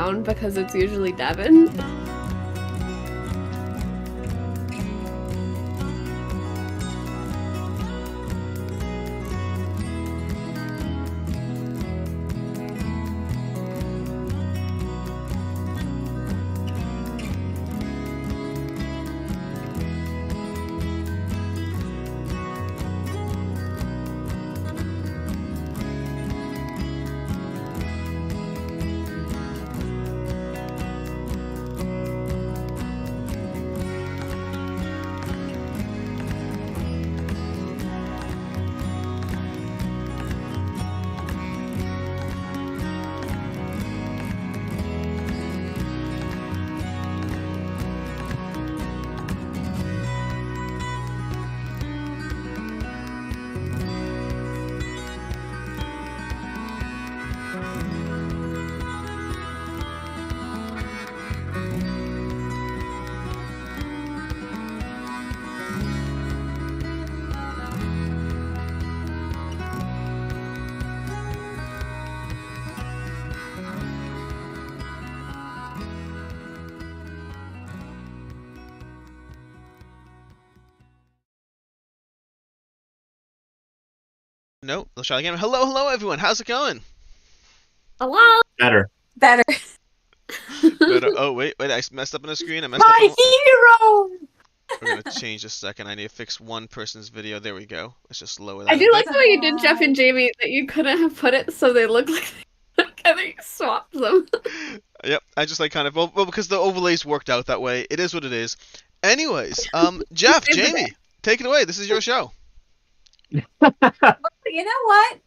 town because it's usually Devin. No, let's try again. Hello, everyone. How's it going? Hello? Better. Better. Oh, wait, I messed up on the screen. I messed My up. hero! We're gonna change this a second. I need to fix one person's video. There we go. Let's just lower that. I do a like bit. the way you did Jeff and Jamie, that you couldn't have put it so they look like and then you swapped them. Yep, I just like kind of well because the overlays worked out that way. It is what it is. Anyways, Jeff, Jamie, take it away. This is your show. You know what?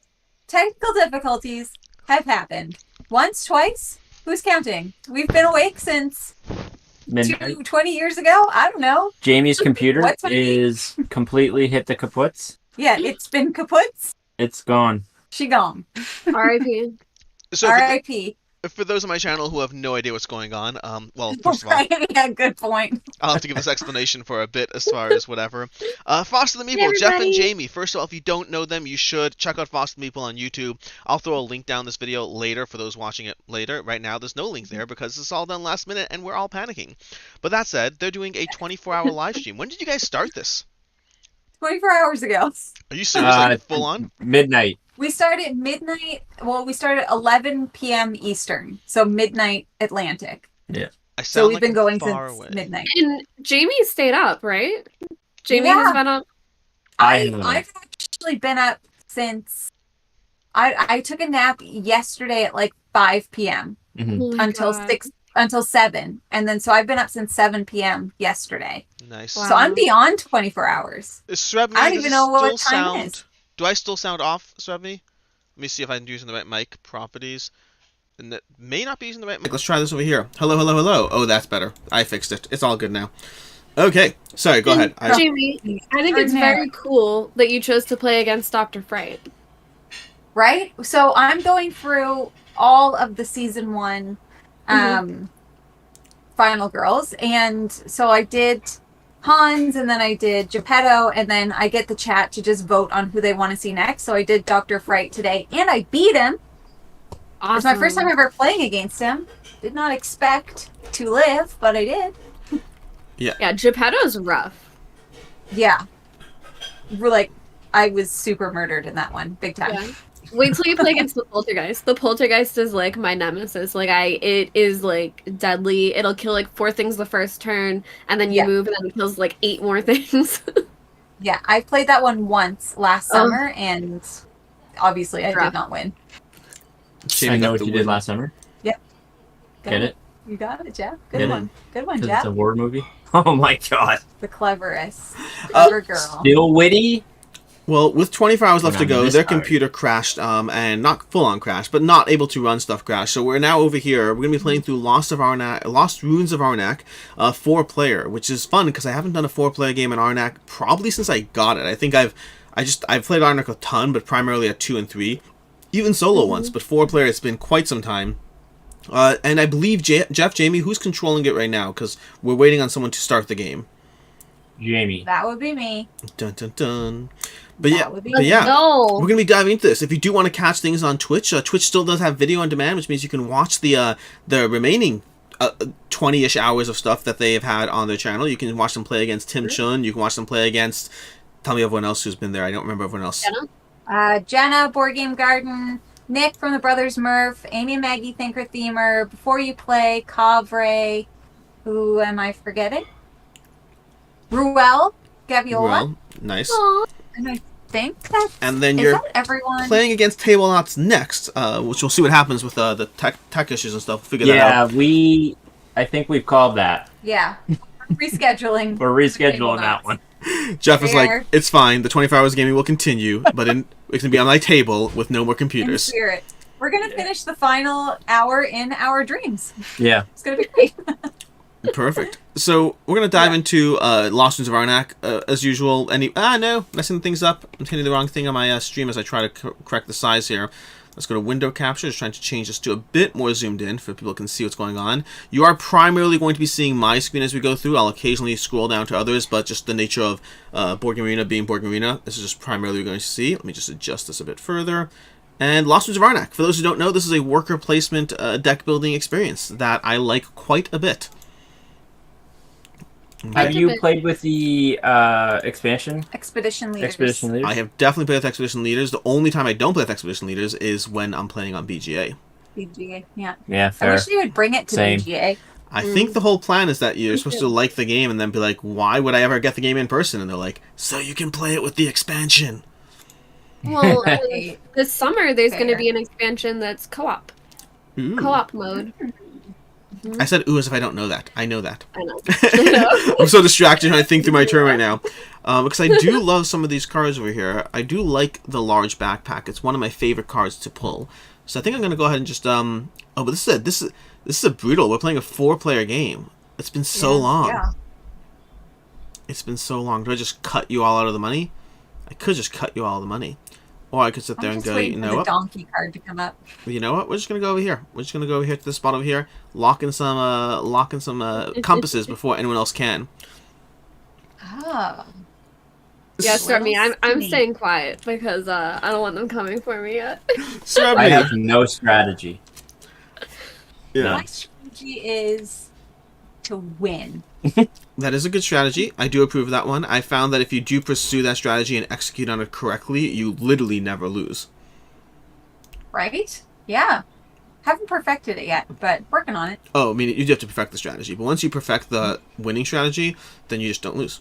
Technical difficulties have happened. Once, twice? Who's counting? We've been awake since Midnight. 20 years ago? I don't know. Jamie's computer What's my name? is completely hit the kaputs. Yeah, it's been kaputs. It's gone. She gone. R.I.P. So R.I.P. for those on my channel who have no idea what's going on, well, first of all, Yeah, good point. I'll have to give this explanation for a bit as far as whatever. Foster the Meeple, Hey, Jeff and everybody. Jamie. First of all, if you don't know them, you should check out Foster the Meeple on YouTube. I'll throw a link down this video later for those watching it later. Right now, there's no link there because it's all done last minute and we're all panicking. But that said, they're doing a 24-hour live stream. When did you guys start this? 24 hours ago. Are you serious? Like full on? Midnight. We started midnight. Well, we started 11 p.m. Eastern, so midnight Atlantic. Yeah. I So sound we've like been I'm going far since away. midnight. And Jamie stayed up, right? Jamie Yeah. has been up. I've actually been up since I took a nap yesterday at like 5 p.m. Mhm. Oh my until God. 7, and then so I've been up since 7 p.m. yesterday. Nice. Wow. So I'm beyond 24 hours. Srebme, I don't does even it know what still time sound... it is. Do I still sound off, Srebme? Let me see if I'm using the right mic properties. And that may not be using the right mic. Let's try this over here. Hello. Oh, that's better. I fixed it. It's all good now. Okay. Sorry, go ahead. Jamie, I think it's very cool that you chose to play against Dr. Fright. Right? So I'm going through all of the season 1 final girls, and so I did Hans, and then I did Geppetto, and then I get the chat to just vote on who they want to see next. So I did Dr. Fright today, and I beat him. Awesome. It's my first time ever playing against him. Did not expect to live, but I did. Yeah, Geppetto's rough. Yeah. We're like, I was super murdered in that one. Big time. Yeah. Wait till you play against the Poltergeist. The Poltergeist is like my nemesis. Like it is like deadly. It'll kill like 4 things the first turn, and then you move, and then it kills like 8 more things. Yeah, I played that one once last summer, and obviously I Rough. did not win. I know what you did last summer. Yep. Get it? You got it, Jeff. Get Good it. one. Good one, 'Cause Jeff. it's a war movie. Oh my god. The cleverest. Clever girl. Still witty? Well, with 24 hours left to Not go, this their hard. computer crashed, and not full-on crashed, but not able to run stuff crashed. So we're now over here. We're going to be playing through Lost Ruins of Arnak, 4-player, which is fun because I haven't done a 4-player game in Arnak probably since I got it. I think I've played Arnak a ton, but primarily at 2 and 3. Even solo once, but 4-player, it's been quite some time. And I believe, Jeff, Jamie, who's controlling it right now? Because we're waiting on someone to start the game. Jamie. That would be me. Dun dun dun. But That yeah, would be but me. yeah. No. We're gonna be diving into this. If you do want to catch things on Twitch, Twitch still does have video on demand, which means you can watch the remaining 20-ish hours of stuff that they have had on their channel. You can watch them play against Tim Chun. You can watch them play against. Tell me everyone else who's been there. I don't remember everyone else. Jenna, Board Game Garden, Nick from the Brothers Murph, Amy and Maggie Thinker Themer, Before You Play, Cavre, who am I forgetting? Ruel, Gaviola. Well, nice. Aw. And I think that's And then is you're that everyone? playing against Table Knots next, which we'll see what happens with the tech issues and stuff. Figure that out. Yeah, I think we've called that. Yeah. Rescheduling. We're rescheduling that one. Jeff is like, Fair. it's fine. The 24 hours gaming will continue, but it's gonna be on my table with no more In computers. spirit. We're gonna finish the final hour in our dreams. Yeah. It's gonna be great. Perfect. So we're gonna dive into Lost Ruins of Arnak as usual. No, messing things up. I'm hitting the wrong thing on my stream as I try to correct the size here. Let's go to window capture. Just trying to change this to a bit more zoomed in so people can see what's going on. You are primarily going to be seeing my screen as we go through. I'll occasionally scroll down to others, but just the nature of Board Game Arena being Board Game Arena, this is just primarily what you're going to see. Let me just adjust this a bit further. And Lost Ruins of Arnak. For those who don't know, this is a worker placement deck building experience that I like quite a bit. Have you played with the expansion? Expedition Leaders. Expedition Leaders? I have definitely played with Expedition Leaders. The only time I don't play with Expedition Leaders is when I'm playing on BGA. BGA, yeah. Yeah, I fair. wish they would bring it to Same. BGA. I think the whole plan is that you're supposed to like the game and then be like, why would I ever get the game in person? And they're like, so you can play it with the expansion. Well, Right. this summer there's going to Fair. be an expansion that's co-op. Ooh. Co-op mode. I said ooh as if I don't know that. I know that. I know. I'm so distracted trying to think through my turn right now. Because I do love some of these cards over here. I do like the large backpack. It's one of my favorite cards to pull. So I think I'm going to go ahead and just... Oh, but this is a brutal. We're playing a 4-player game. It's been so long. Yeah. It's been so long. Do I just cut you all out of the money? I could just cut you all of the money. Or I could sit there I'm and just go, you waiting know for the what? donkey card to come up. You know what? We're just gonna go over here. We're just gonna go over here to this spot over here, lock in some compasses before anyone else can. Oh. Yeah, start me. I'm Skinny. staying quiet because I don't want them coming for me yet. Stab I me. have no strategy. Yeah, My strategy is to win. that is a good strategy. I do approve of that one. I found that if you do pursue that strategy and execute on it correctly, you literally never lose. Right? Yeah. Haven't perfected it yet, but working on it. Oh, I mean, you do have to perfect the strategy, but once you perfect the winning strategy, then you just don't lose.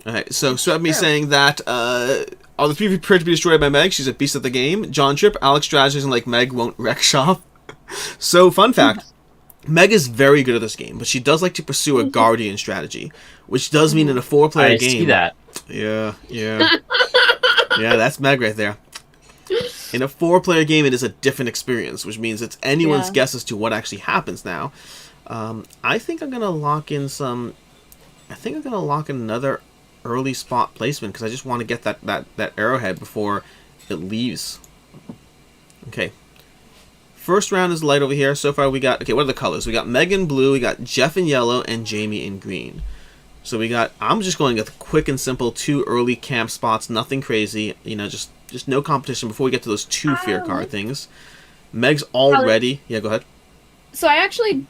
Okay, so Sweb me True. saying that are the three prepared to be destroyed by Meg? She's a beast at the game. John Tripp, Alex strategizing like Meg won't wreck shop. So, fun fact. Meg is very good at this game, but she does like to pursue a guardian strategy, which does mean in a 4-player I game. see that. Yeah. Yeah, that's Meg right there. In a 4-player game, it is a different experience, which means it's anyone's Yeah. guess as to what actually happens now. I think I'm gonna lock in some. I think I'm gonna lock in another early spot placement because I just want to get that arrowhead before it leaves. Okay. First round is light over here. So far we got, okay, what are the colors? We got Meg in blue, we got Jeff in yellow, and Jamie in green. So we got, I'm just going with quick and simple 2 early camp spots, nothing crazy, you know, just no competition before we get to those 2 fear card things. Meg's already, yeah, go ahead. So I actually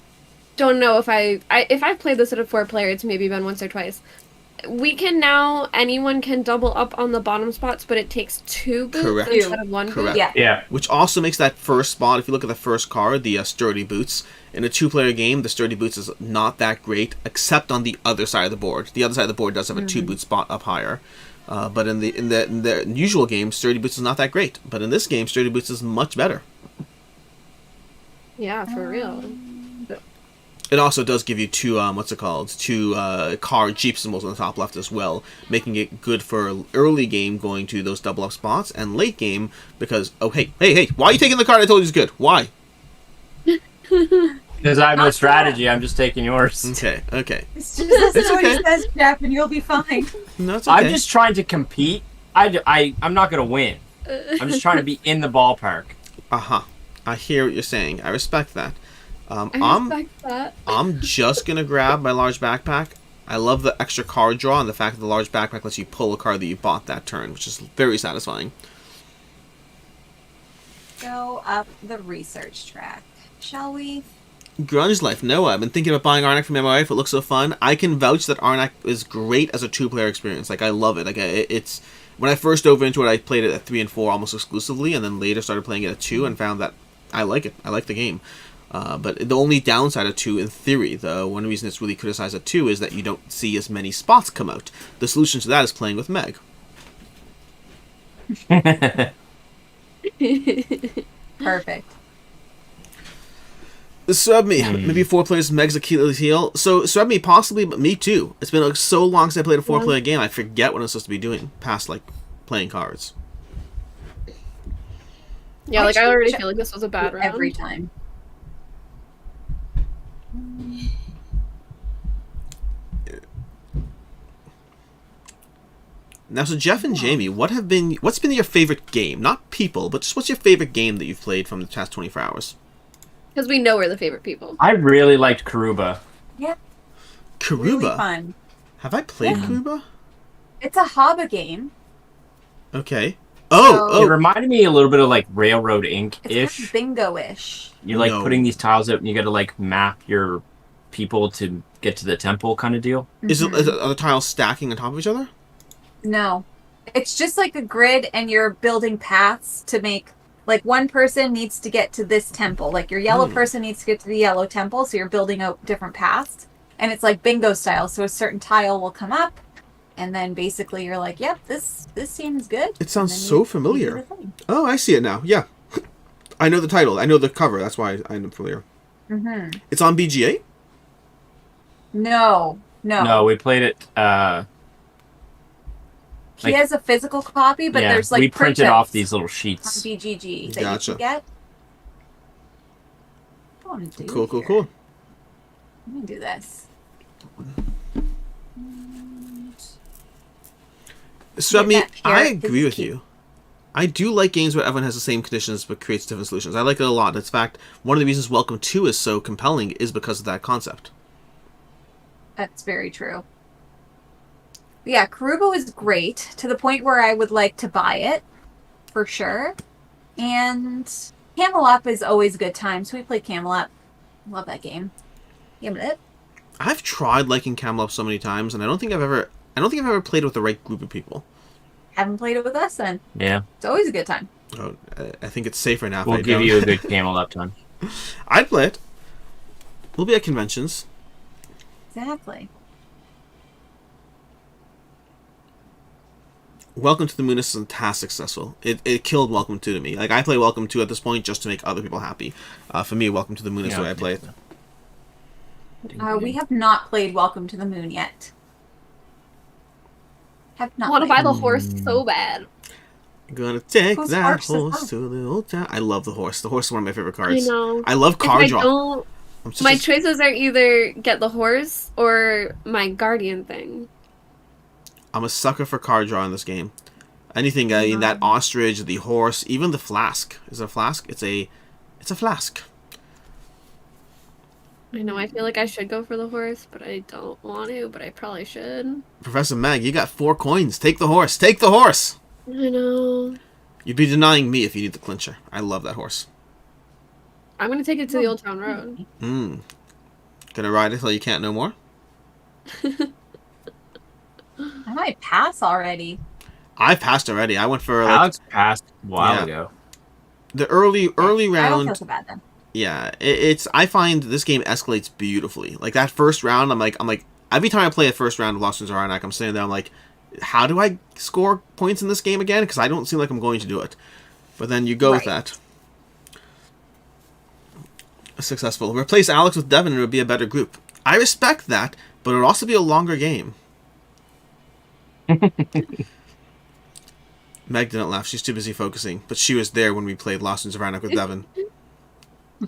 don't know if if I've played this at a 4-player, it's maybe been once or twice. We can now, anyone can double up on the bottom spots, but it takes 2 boots Correct. instead of 1 Correct. boot. Yeah. Yeah. Which also makes that first spot, if you look at the first card, the Sturdy Boots, in a 2-player game, the Sturdy Boots is not that great, except on the other side of the board. The other side of the board does have a 2-boot spot up higher. But in the usual game, Sturdy Boots is not that great. But in this game, Sturdy Boots is much better. Yeah, for real. It also does give you 2, car Jeep symbols on the top left as well, making it good for early game going to those double up spots, and late game because, oh, hey, why are you taking the card I told you is good? Why? Because I have no strategy, I'm just taking yours. Okay. It's just listen It's to what okay. he says, Jeff, and you'll be fine. No, it's okay. I'm just trying to compete. I'm not going to win. I'm just trying to be in the ballpark. Uh-huh. I hear what you're saying. I respect that. I respect that. I'm just going to grab my large backpack I love the extra card draw and the fact that the large backpack lets you pull a card that you bought that turn, which is very satisfying. Go up the research track, shall we? Grunge Life. No, I've been thinking about buying Arnak from my wife. It looks so fun. I can vouch that Arnak is great as a 2-player experience. Like, I love it. Like, it's when I first dove into it, I played it at 3 and 4 almost exclusively, and then later started playing it at 2 and found that I like it. I like the game. But the only downside of 2, in theory, the one reason it's really criticized at 2 is that you don't see as many spots come out. The solution to that is playing with Meg. Perfect. Sub me. Maybe 4 players, Meg's Achilles heel. So, sub me, possibly, but me too. It's been like, so long since I played a 4-player game, I forget what I'm supposed to be doing past, like, playing cards. Yeah, like, I already feel like this was a bad round. Every time. Now, so Jeff and Jamie, what's been your favorite game? Not people, but just what's your favorite game that you've played from the past 24 hours? Because we know we're the favorite people. I really liked Karuba. Yeah. Karuba? Really fun. Have I played Karuba? It's a Haba game. Okay. It Oh! reminded me a little bit of like Railroad Inc-ish. It's kind of bingo-ish. You're like No. putting these tiles up and you got to like map your people to get to the temple kind of deal. Is it, are the tiles stacking on top of each other? No. It's just like a grid and you're building paths to make, like, one person needs to get to this temple. Like, your yellow person needs to get to the yellow temple, so you're building out different paths. And it's like bingo style, so a certain tile will come up, and then basically you're like, yep, this seems good. It sounds And then so you do familiar. the thing. Oh, I see it now. Yeah. I know the title. I know the cover. That's why I'm familiar. Mm-hmm. It's on BGA? No. No, we played it. He has a physical copy, but there's like we printed printouts off these little on sheets. BGG that Gotcha. you can get. What do I want to do Cool. here? Let me do this. So, I Get mean, that I parrot agree with key. you. I do like games where everyone has the same conditions but creates different solutions. I like it a lot. In fact, one of the reasons Welcome 2 is so compelling is because of that concept. That's very true. Yeah, Karuba was great to the point where I would like to buy it for sure. And Camel Up is always a good time. So we played Camel Up. Love that game. Camel I've tried liking Camel Up so many times, and I don't think I've ever played it with the right group of people. Haven't played it with us then. Yeah, It's always a good time. Oh, I think it's safer now. If we'll I give don't. you a good camel up time. I'd play it. We'll be at conventions. Exactly. Welcome to the Moon is fantastic successful. It killed Welcome 2 to me. Like, I play Welcome 2 at this point just to make other people happy. For me, Welcome to the Moon is the way I play it. We have not played Welcome to the Moon yet. Have I not. want to played buy it. the horse so bad. Gonna take Whose that horse is horse that? to the old town. I love the horse. The horse is one of my favorite I cards. know. I love If card I draw. don't, I'm just my a- choices are either get the horse or my guardian thing. I'm a sucker for card draw in this game. Anything, I mean, that ostrich, the horse, even the flask. Is it a flask? It's a flask. I know, I feel like I should go for the horse, but I don't want to, but I probably should. Professor Mag, you got 4 coins. Take the horse. Take the horse. I know. You'd be denying me if you need the clincher. I love that horse. I'm going to take it to the Old Town Road. Gonna ride it till you can't no more? I might pass already. I've passed already. I went for like Alex passed a while Yeah. ago. the early I don't feel round. so bad then. Yeah, it's. I find this game escalates beautifully. Like that first round, I'm like, every time I play a first round of Lost Ruins of Arnak, I'm sitting there, I'm like, how do I score points in this game again? Because I don't seem like I'm going to do it. But then you go with Right. that. Successful. Replace Alex with Devin and it would be a better group. I respect that, but it would also be a longer game. Meg didn't laugh. She's too busy focusing. But she was there when we played Lost Ruins of Arnak with Devin.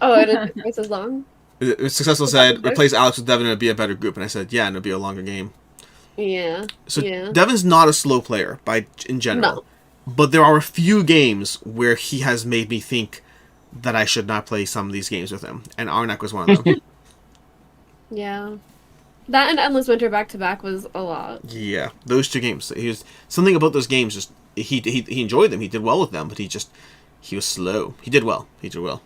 Oh, it is twice as long? Successful said, replace Alex with Devin and it would be a better group. And I said, yeah, and it would be a longer game. Yeah. So yeah. Devin's not a slow player in general. No. But there are a few games where he has made me think that I should not play some of these games with him. And Arnak was one of them. Yeah. That and Endless Winter back to back was a lot. Yeah, those two games. He was something about those games. Just he enjoyed them. He did well with them, but he was slow. He did well. He did well.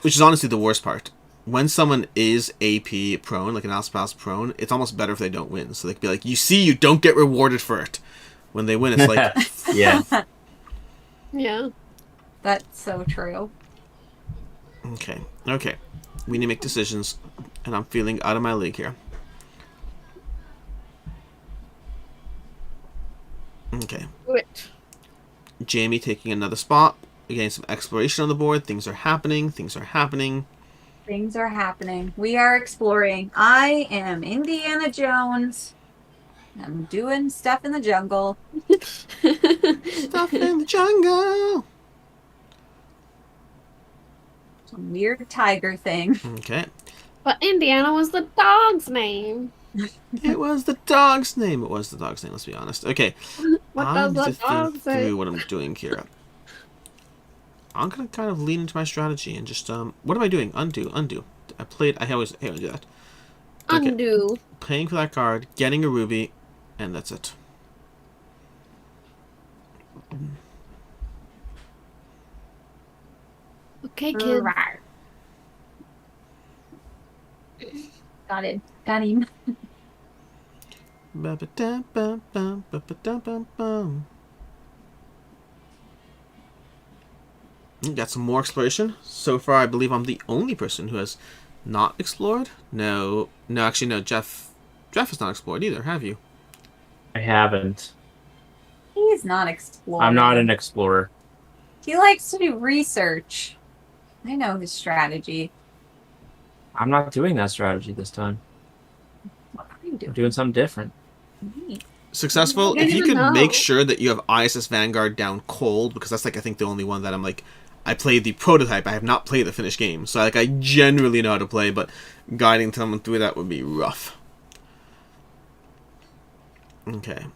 Which is honestly the worst part. When someone is AP prone, like an Alspass prone, it's almost better if they don't win. So they could be like, you see, you don't get rewarded for it. When they win, it's like, Yeah. Yeah. That's so true. okay. We need to make decisions, and I'm feeling out of my league here. Okay. Which? Jamie taking another spot. Again, some exploration on the board. Things are happening. Things are happening. We are exploring. I am Indiana Jones. I'm doing stuff in the jungle. Stuff in the jungle. Some weird tiger thing. Okay. But Indiana was the dog's name. It was the dog's name. Let's be honest. Okay. What I does need the to dog think say? through what I'm doing here. I'm gonna kind of lean into my strategy and just what am I doing? Undo. I always do that. Okay. Undo. Paying for that card, getting a ruby, and that's it. Okay, kid. Rawr. Got it. Got him. Got some more exploration. So far, I believe I'm the only person who has not explored. No, actually, no. Jeff has not explored either. Have you? I haven't. He's not exploring. I'm not an explorer. He likes to do research. I know his strategy. I'm not doing that strategy this time. What are you I'm doing? doing something different. Successful. I don't If you even could make know. sure that you have ISS Vanguard down cold, because that's like I think the only one that I'm like, I played the prototype. I have not played the finished game, so like I generally know how to play, but guiding someone through that would be rough. Okay.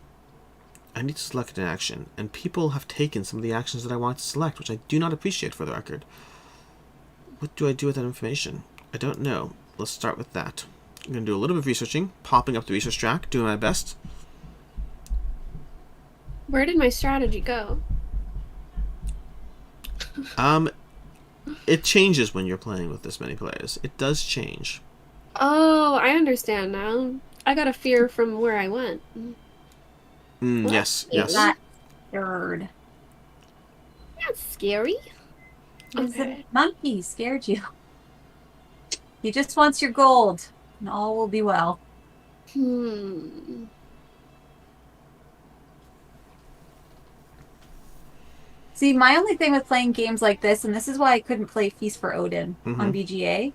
I need to select an action, and people have taken some of the actions that I want to select, which I do not appreciate for the record. What do I do with that information? I don't know. Let's start with that. I'm going to do a little bit of researching, popping up the research track, doing my best. Where did my strategy go? It changes when you're playing with this many players. It does change. Oh, I understand now. I got a fear from where I went. Yes. That third. That's scary. Because the Okay. monkey scared you. He just wants your gold, and all will be well. See, my only thing with playing games like this, and this is why I couldn't play Feast for Odin on BGA,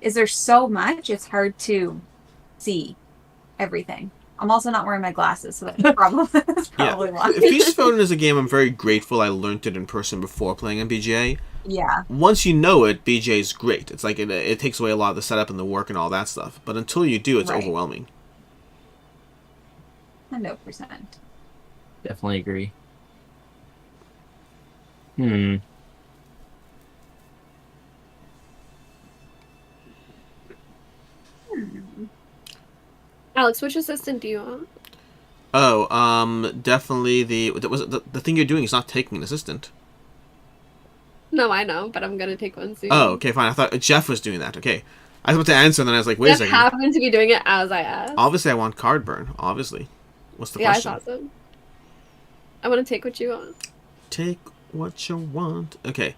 is there's so much, it's hard to see everything. I'm also not wearing my glasses, so that's probably why. Feast for Odin is a game I'm very grateful I learned it in person before playing on BGA. Yeah. Once you know it, BGA is great. It's like it takes away a lot of the setup and the work and all that stuff. But until you do, it's Right. overwhelming. 100%. Definitely agree. Alex, which assistant do you want? Oh, definitely the thing you're doing is not taking an assistant. No, I know, but I'm gonna take one soon. Oh, okay, fine. I thought Jeff was doing that. Okay. I was about to answer, and then I was like, wait a Jeff second. happened to be doing it as I asked. Obviously, I want card burn. Obviously. What's the Yeah, question? I thought so. I want to take what you want. Take what you want. Okay.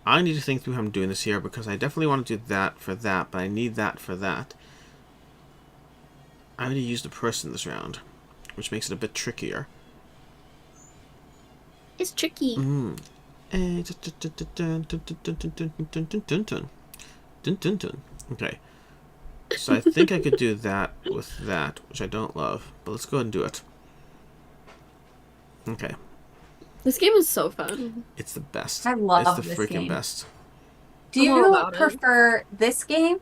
I need to think through how I'm doing this here, because I definitely want to do that for that, but I need that for that. I'm going to use the person this round, which makes it a bit trickier. It's tricky. Okay. So I think I could do that with that, which I don't love, but let's go ahead and do it. Okay. This game is so fun. It's the best. I love It's the this freaking game. best. Do I'm all you about it. prefer this game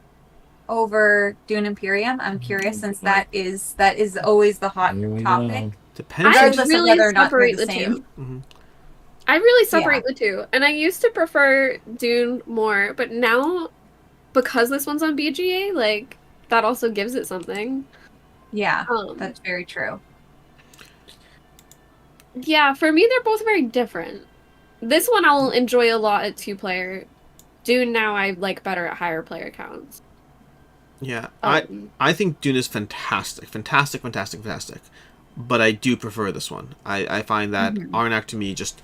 over Dune Imperium? I'm curious, since that is always the hot Here we topic. go. Depends. I Regardless of really whether or not they're separate the the same. two. I really separate the two. And I used to prefer Dune more, but now because this one's on BGA, like that also gives it something. Yeah, Um, that's very true. yeah, for me they're both very different. This one I'll enjoy a lot at 2-player. Dune now I like better at higher player counts. Yeah, Um, I think Dune is fantastic, fantastic, fantastic, fantastic. But I do prefer this one. I find that Arnak to me just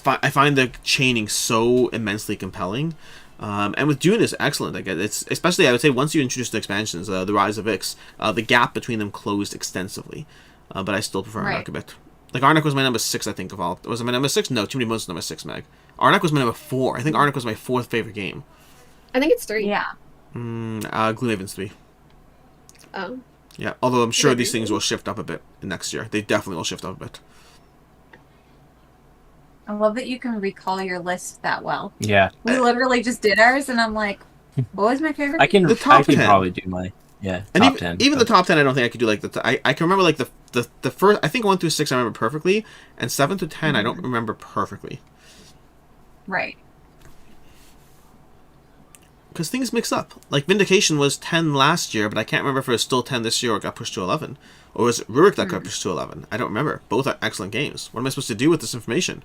I find the chaining so immensely compelling. And with Dune is excellent. Like it's especially I would say once you introduce the expansions, the Rise of Ix, the gap between them closed extensively. But I still prefer Arnak a bit. Like Arnak was my number 6, I think of all. Was it my number 6? No, Too Many Bones was number 6, Meg. Arnak was my number 4. I think Arnak was my 4th favorite game. I think it's 3. Yeah. Gloomhaven's 3. Oh. Yeah, although I'm sure these things will shift up a bit next year. They definitely will shift up a bit. I love that you can recall your list that well. Yeah. We literally just did ours, and I'm like, what was my favorite? I can top 10. probably do my top 10. Even the top 10, I don't think I could do like I can remember like the first. I think 1 through 6 I remember perfectly, and 7 through 10 I don't remember perfectly. Right. Because things mix up. Like Vindication was 10 last year, but I can't remember if it was still 10 this year or got pushed to 11. Or was it Rurik that got pushed to 11? I don't remember. Both are excellent games. What am I supposed to do with this information?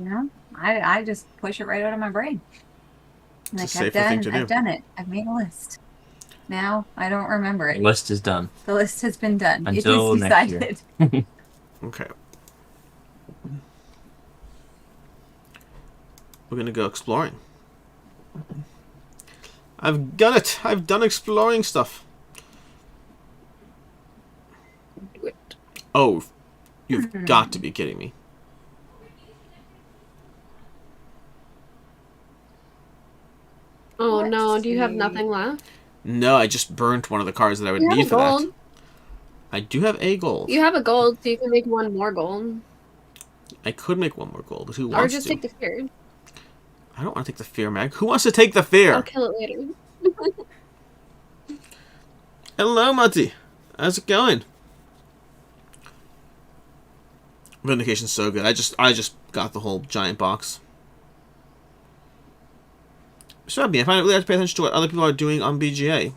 Yeah. I just push it right out of my brain. Like It's a safer thing to do. I've done it. I've made a list. Now I don't remember it. The list is done. The list has been done. Until it is next decided. year. Okay. We're going to go exploring. I've done it. I've done exploring stuff. Do it. Oh, you've got to be kidding me. Oh Let's no, do you have see. nothing left? No, I just burnt one of the cards that I would You have need a for that. gold. I do have a gold. You have a gold, so you can make 1 more gold. I could make 1 more gold, but who Or wants just to? take the fear. I don't want to take the fear, Meg. Who wants to take the fear? I'll kill it later. Hello, Muddy. How's it going? Vindication's so good. I just got the whole giant box. So I find it really hard to pay attention to what other people are doing on BGA.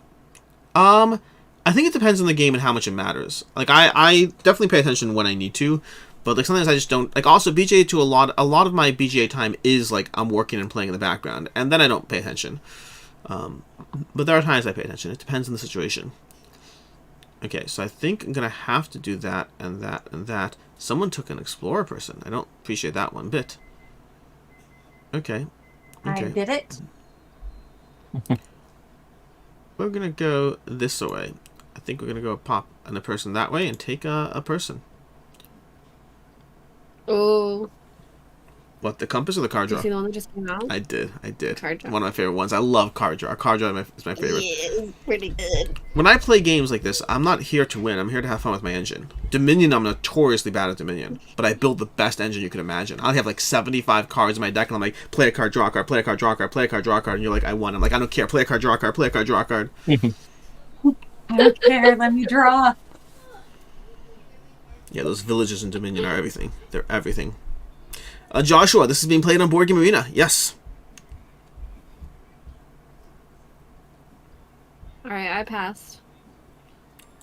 I think it depends on the game and how much it matters. Like I definitely pay attention when I need to, but like sometimes I just don't. Like also BGA to a lot of my BGA time is like I'm working and playing in the background, and then I don't pay attention. But there are times I pay attention. It depends on the situation. Okay, so I think I'm gonna have to do that and that and that. Someone took an explorer person. I don't appreciate that one bit. Okay. I did it. We're gonna go this way. I think we're gonna go pop a person that way and take a person. Oh. What, the compass or the card Did you draw? see the one that just came out? I did. Card draw. One of my favorite ones. I love card draw. Card draw is my favorite. Yeah, it's pretty good. When I play games like this, I'm not here to win. I'm here to have fun with my engine. Dominion, I'm notoriously bad at Dominion, but I build the best engine you can imagine. I'll have like 75 cards in my deck, and I'm like, play a card, draw a card, play a card, draw a card, play a card, draw a card, and you're like, I won. I'm like, I don't care. Play a card, draw a card, play a card, draw a card. I don't care. Let me draw. Yeah, those villages in Dominion are everything. They're everything. Joshua, this is being played on Board Game Arena. Yes. Alright, I passed.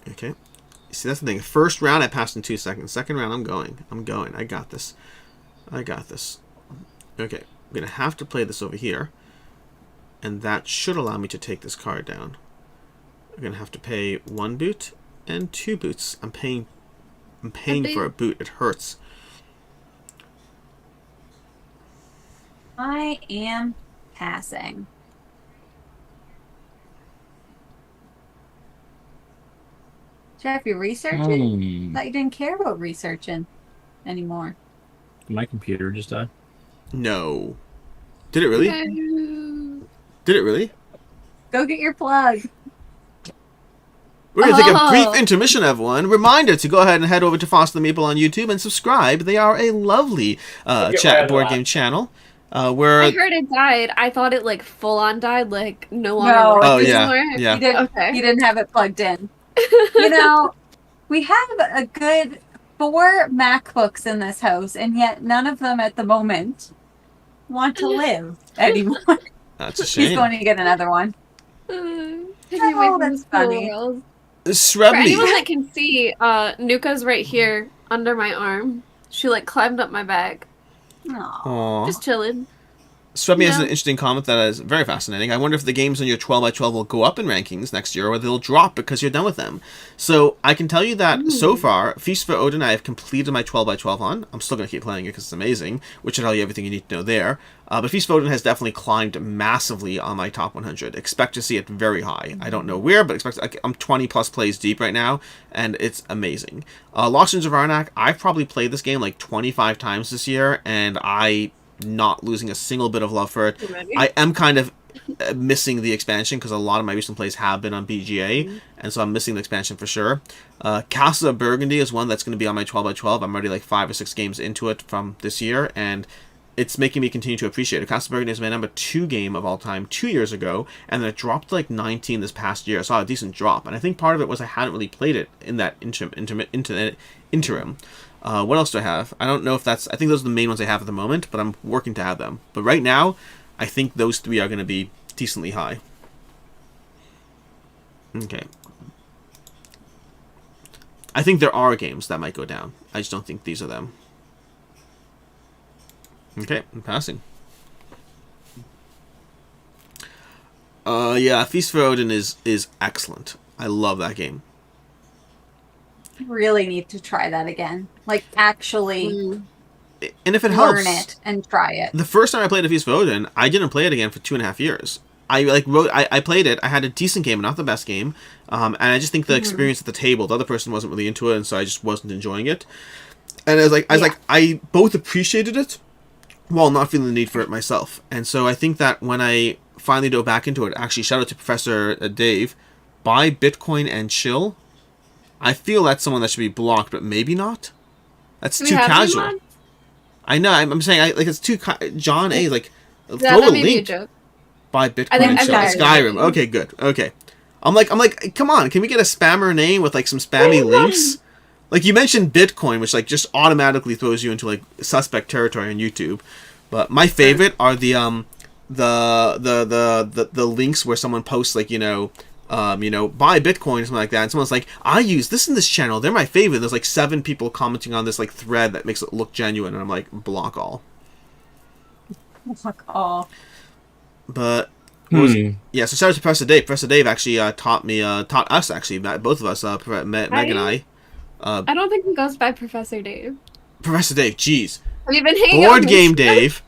Okay. See, that's the thing. First round, I passed in 2 seconds. Second round, I'm going. I got this. Okay. I'm going to have to play this over here. And that should allow me to take this card down. I'm going to have to pay 1 boot and 2 boots. I'm paying for a boot. It hurts. I am passing. Jeff, you researching? Thought you didn't care about researching anymore. My computer just died. No. Did it really? Okay. Did it really? Go get your plug. We're going to take a brief intermission, everyone. Reminder to go ahead and head over to Foster the Meeple on YouTube and subscribe. They are a lovely chat board game channel. Where I heard it died. I thought it like full on died, like no longer. No. works Oh, yeah. anymore. Yeah. You didn't have it plugged in. You know, we have a good 4 MacBooks in this house, and yet none of them at the moment want to live anymore. That's a He's shame. going to get another one. Oh, that's funny. For Shrubby. anyone that can see, Nuka's right here under my arm. She like climbed up my back, Aw. Aww. just chilling. Shrubby has Yeah. an interesting comment that is very fascinating. I wonder if the games on your 12x12 will go up in rankings next year or they'll drop because you're done with them. So I can tell you that so far, Feast for Odin I have completed my 12x12 on. I'm still going to keep playing it because it's amazing, which will tell you everything you need to know there. But Feast for Odin has definitely climbed massively on my top 100. Expect to see it very high. I don't know where, but expect. I'm 20 plus plays deep right now, and it's amazing. Lost Ruins of Arnak, I've probably played this game like 25 times this year, and not losing a single bit of love for it. I am kind of missing the expansion because a lot of my recent plays have been on BGA, and so I'm missing the expansion for sure. Castle of Burgundy is one that's going to be on my 12x12. I'm already like 5 or 6 games into it from this year, and it's making me continue to appreciate it. Castle of Burgundy is my number 2 game of all time 2 years ago, and then it dropped to like 19 this past year. I saw a decent drop, and I think part of it was I hadn't really played it in that interim. What else do I have? I don't know if that's... I think those are the main ones I have at the moment, but I'm working to have them. But right now, I think those 3 are going to be decently high. Okay. I think there are games that might go down. I just don't think these are them. Okay, I'm passing. Yeah, Feast for Odin is excellent. I love that game. Really need to try that again. Like, actually And if it learn helps, it and try it. the first time I played A Feast for Odin, I didn't play it again for 2.5 years. I played it. I had a decent game, not the best game, and I just think the experience at the table, the other person wasn't really into it, and so I just wasn't enjoying it. And I both appreciated it, while not feeling the need for it myself. And so I think that when I finally dove back into it, actually shout out to Professor Dave, buy Bitcoin and chill. I feel that's someone that should be blocked, but maybe not. That's too casual. I know. I'm saying it's too John A. Like throw a link. Buy Bitcoin and chill. Skyrim. Okay, good. Okay. I'm like, come on. Can we get a spammer name with like some spammy links? Like you mentioned Bitcoin, which like just automatically throws you into like suspect territory on YouTube. But my favorite are the links where someone posts like buy Bitcoin or something like that, and someone's like, I use this in this channel, they're my favorite. There's like 7 people commenting on this like thread that makes it look genuine, and I'm like, block all. Block all. But yeah, so shout out to Professor Dave. Professor Dave actually taught us actually, both of us, Meg and I. I don't think he goes by Professor Dave. Professor Dave, jeez. Have you been hanging Board game Dave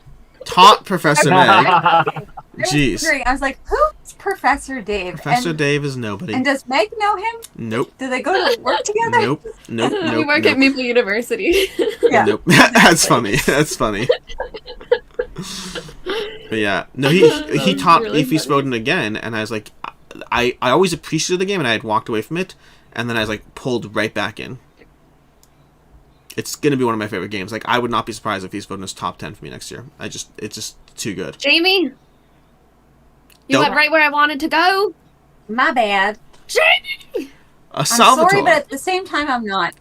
taught Professor Meg. Jeez. I was like, who's Professor Dave? Professor Dave is nobody. And does Meg know him? Nope. Do they go to work together? Nope. We work at Meeple University. Yeah. Nope. That's funny. That's funny. But yeah, no, he taught really Feast for Odin again, and I was like, I always appreciated the game, and I had walked away from it, and then I was like pulled right back in. It's gonna be one of my favorite games. Like I would not be surprised if Feast for Odin is top 10 for me next year. It's just too good. Jamie, you went right where I wanted to go. My bad. Jamie, I'm Salvatore. sorry, but at the same time, I'm not.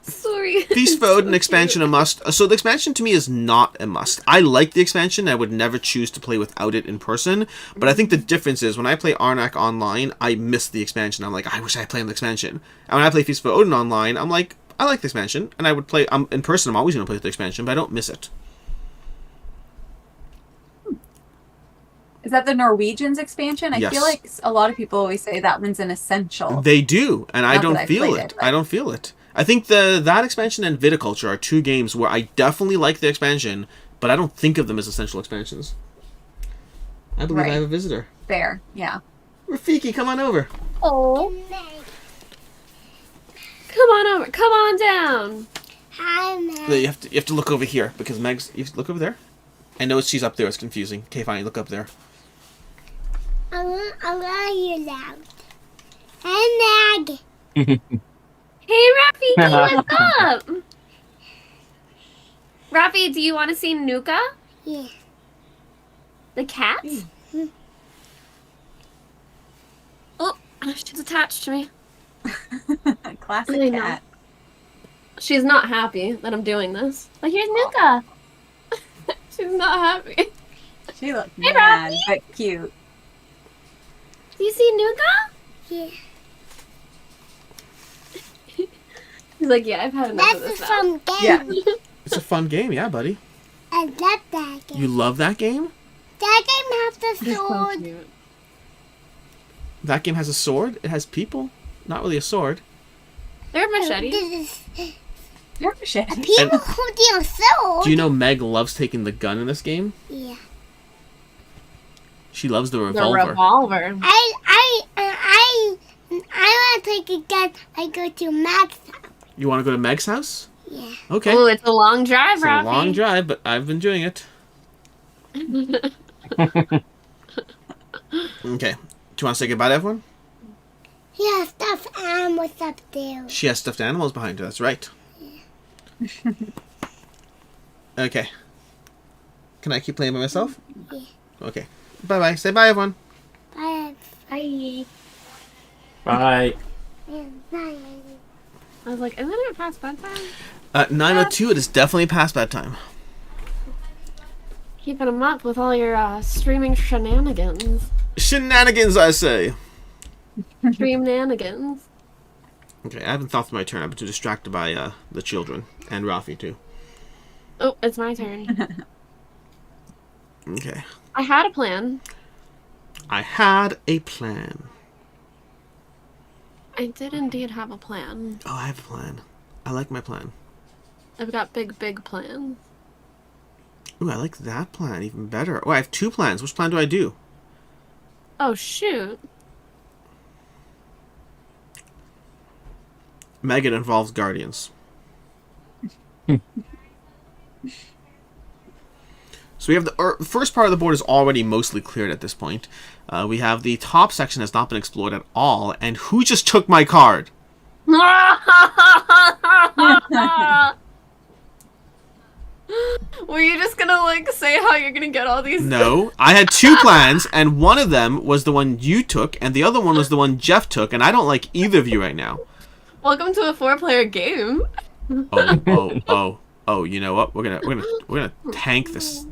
Sorry. Feast for Odin expansion a must. So the expansion to me is not a must. I like the expansion. I would never choose to play without it in person. But I think the difference is when I play Arnak online, I miss the expansion. I'm like, I wish I had played the expansion. And when I play Feast for Odin online, I'm like, I like the expansion. And I would play in person. I'm always going to play with the expansion, but I don't miss it. Is that the Norwegians expansion? I Yes. feel like a lot of people always say that one's an essential. They do, and I Not don't that I feel played it. it, but- I don't feel it. I think that expansion and Viticulture are 2 games where I definitely like the expansion, but I don't think of them as essential expansions. I believe I have a visitor. Fair, yeah. Rafiki, come on over. Oh. Come on over. Come on down. Hi, Meg. You have to look over here because Meg's. You have to look over there. I know she's up there. It's confusing. Okay, fine. Look up there. I'm gonna hear loud. Hi, Meg. Hey, Rafiki, what's up? Rafi, do you want to see Nuka? Yeah. The cat? Oh, she's attached to me. Classic I know. cat. She's not happy that I'm doing this. But here's Nuka. She's not happy. She looks Hey, mad, Robbie. but cute. Do you see Nuka? Yeah. He's like, yeah, I've had enough of That's this a now. fun game. Yeah. It's a fun game, yeah, buddy. I love that game. You love that game? That game has the It's so sword. cute. That game has a sword. It has people. Not really a sword. They're machetes. This is You're a shit. people holding a sword. Do you know Meg loves taking the gun in this game? Yeah. She loves the The revolver. revolver. I want to take a gun. I go to Max house. You want to go to Meg's house? Yeah. Okay. Oh, it's a long drive, It's a Rafi. long drive, but I've been doing it. Okay. Do you want to say goodbye to everyone? Yeah, stuffed animals up there. She has stuffed animals behind her. That's right. Okay. Can I keep playing by myself? Yeah. Okay. Bye-bye. Say bye, everyone. Bye. Bye. Bye. Bye. I was like, isn't it past bedtime? 9:02. It is definitely past bedtime. Keeping them up with all your streaming shenanigans. Shenanigans, I say. Streamnanigans. Okay, I haven't thought through my turn. I've been too distracted by the children and Rafi too. Oh, it's my turn. Okay. I had a plan. I had a plan. I did indeed have a plan. Oh, I have a plan. I like my plan. I've got big, big plans. Ooh, I like that plan even better. Oh, I have 2 plans. Which plan do I do? Oh, shoot. Megan involves Guardians. So we have the first part of the board is already mostly cleared at this point. We have the top section has not been explored at all. And who just took my card? Were you just gonna, like, say how you're gonna get all these? No, I had 2 plans, and one of them was the one you took, and the other one was the one Jeff took, and I don't like either of you right now. Welcome to a 4-player game. Oh! You know what? We're gonna tank this.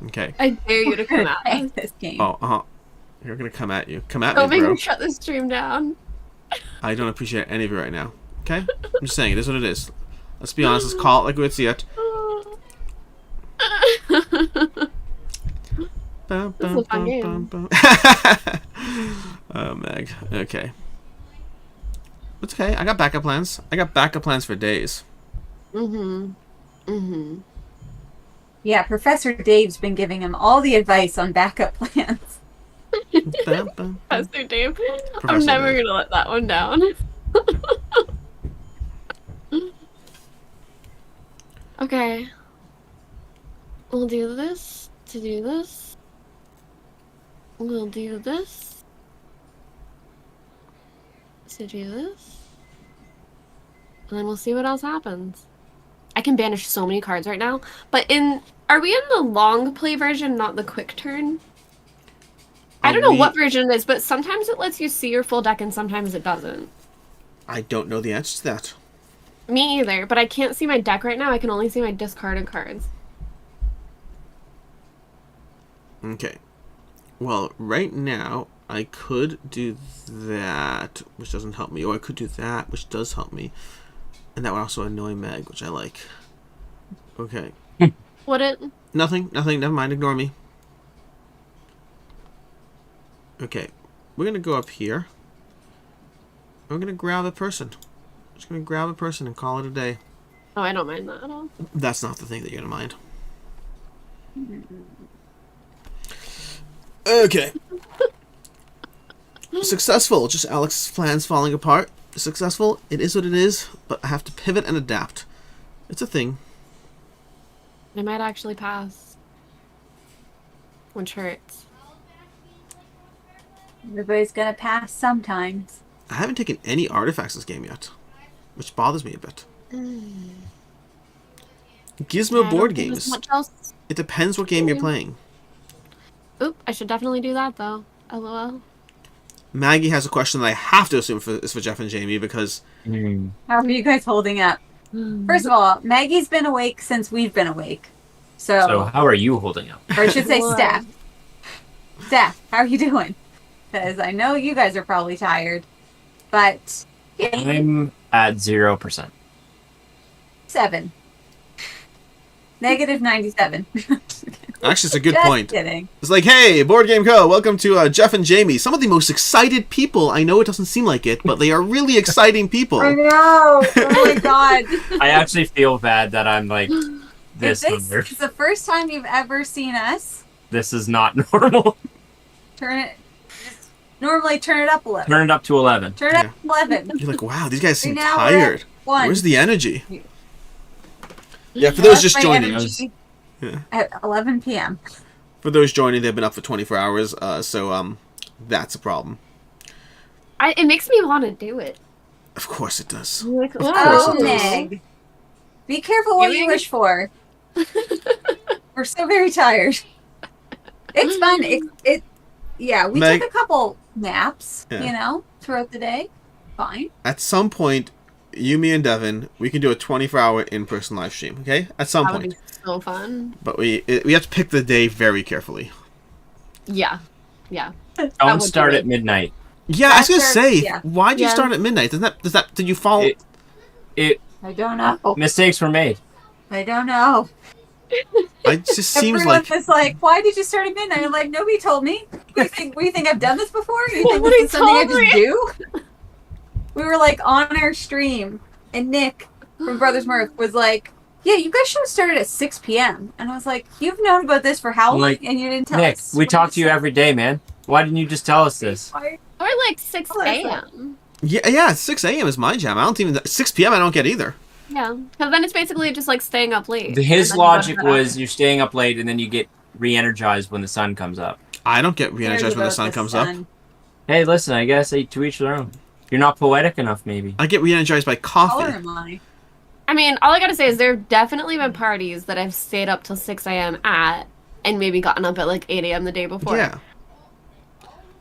Okay. I dare you to come at I us. hate this game. Oh, You're gonna come at you. Come at Don't me, make bro. me shut the stream down. I don't appreciate any of you right now. Okay? I'm just saying, it is what it is. Let's be honest. Let's call it like we see it. This is a fun game. Oh, Meg. Okay. It's okay. I got backup plans. I got backup plans for days. Yeah, Professor Dave's been giving him all the advice on backup plans. Professor Dave. I'm Professor never Dave. gonna let that one down. Okay. We'll do this to do this. We'll do this to do this. And then we'll see what else happens. I can banish so many cards right now. But are we in the long play version, not the quick turn? I don't know what version it is, but sometimes it lets you see your full deck and sometimes it doesn't. I don't know the answer to that. Me either, but I can't see my deck right now. I can only see my discarded cards. Okay. Well, right now, I could do that, which doesn't help me. Or I could do that, which does help me. And that would also annoy Meg, which I like. Okay. Would it? Nothing. Never mind. Ignore me. Okay. We're going to go up here. We're going to grab a person. Just going to grab a person and call it a day. Oh, I don't mind that at all. That's not the thing that you're going to mind. Okay. Successful. Just Alex's plans falling apart. Successful. It is what it is, but I have to pivot and adapt. It's a thing. I might actually pass. Which hurts. Everybody's gonna pass sometimes. I haven't taken any artifacts this game yet, which bothers me a bit. Gizmo Yeah, I board don't think there's games. much else. It depends what game you're playing. Oop, I should definitely do that though. LOL. Maggie has a question that I have to assume is for Jeff and Jamie because How are you guys holding up? First of all, Maggie's been awake since we've been awake. So how are you holding up? Or I should say Lord. Steph. Steph, how are you doing? Because I know you guys are probably tired. But I'm at 0%. 7. Negative 97. Actually, it's a good Just point. kidding. It's like, hey, Board Game Co., welcome to Jeff and Jamie. Some of the most excited people. I know it doesn't seem like it, but they are really exciting people. I know. Oh my god. I actually feel bad that I'm like If this. this is the first time you've ever seen us, This is not normal. just normally turn it up 11. Turn it up to 11. Turn it up 11. You're like, wow, these guys seem Now we're at tired. 1. Where's the energy? Yeah, for those That's just my joining. energy Yeah. At 11 p.m. For those joining, they've been up for 24 hours, so that's a problem. It makes me want to do it. Of course it does. I'm like, Of course Oh, it does. Meg. Be careful what you wish for. We're so very tired. It's fun. Yeah, we Meg- took a couple naps, Yeah. throughout the day. Fine. At some point, you, me, and Devin, we can do a 24-hour in-person live stream, okay? At some That would point. be so fun. But we have to pick the day very carefully. Yeah. Yeah. Don't would start be at midnight. Yeah, I was gonna That's say, yeah. why'd you Yeah. start at midnight? Did you fall? It I don't know. mistakes were made. I don't know. It just seems Everyone like was like, "Why did you start at midnight?" I'm like, "Nobody told me." You think I've done this before? You think Nobody this is something I told just do? We were like on our stream, and Nick from Brothers Mirth was like, "Yeah, you guys should have started at 6 p.m." And I was like, "You've known about this for how long, Like, and you didn't tell Nick, us?" we talk to you every day, man. Why didn't you just tell us this? Why? Or like 6 Oh, that's a.m. yeah, 6 a.m. is my jam. I don't even 6 p.m. I don't get either. Yeah. Because then it's basically just like staying up late. His And then you go to logic bed was after. you're staying up late and then you get re-energized when the sun comes up. I don't get Cares re-energized when the about sun comes up. sun. Hey, listen, I guess to each their own. You're not poetic enough, maybe. I get re-energized by How coffee. am I? I mean, all I gotta say is there have definitely been parties that I've stayed up till 6 a.m. at and maybe gotten up at like 8 a.m. the day before. Yeah.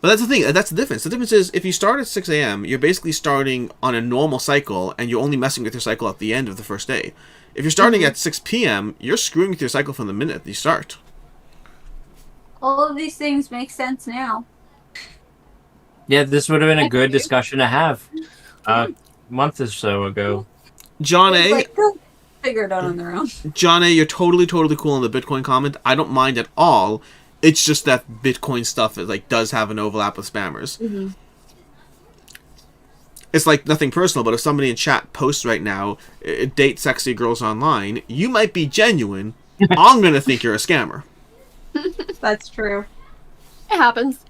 But that's the thing. That's the difference. The difference is if you start at 6 a.m., you're basically starting on a normal cycle, and you're only messing with your cycle at the end of the first day. If you're starting at 6 p.m., you're screwing with your cycle from the minute you start. All of these things make sense now. Yeah, this would have been a good discussion to have a month or so ago. John It's A., like, they'll figure it out on their own. John A., you're totally cool on the Bitcoin comment. I don't mind at all. It's just that Bitcoin stuff does have an overlap with spammers. Mm-hmm. It's like nothing personal, but if somebody in chat posts right now, date sexy girls online, you might be genuine. I'm gonna think you're a scammer. That's true. It happens.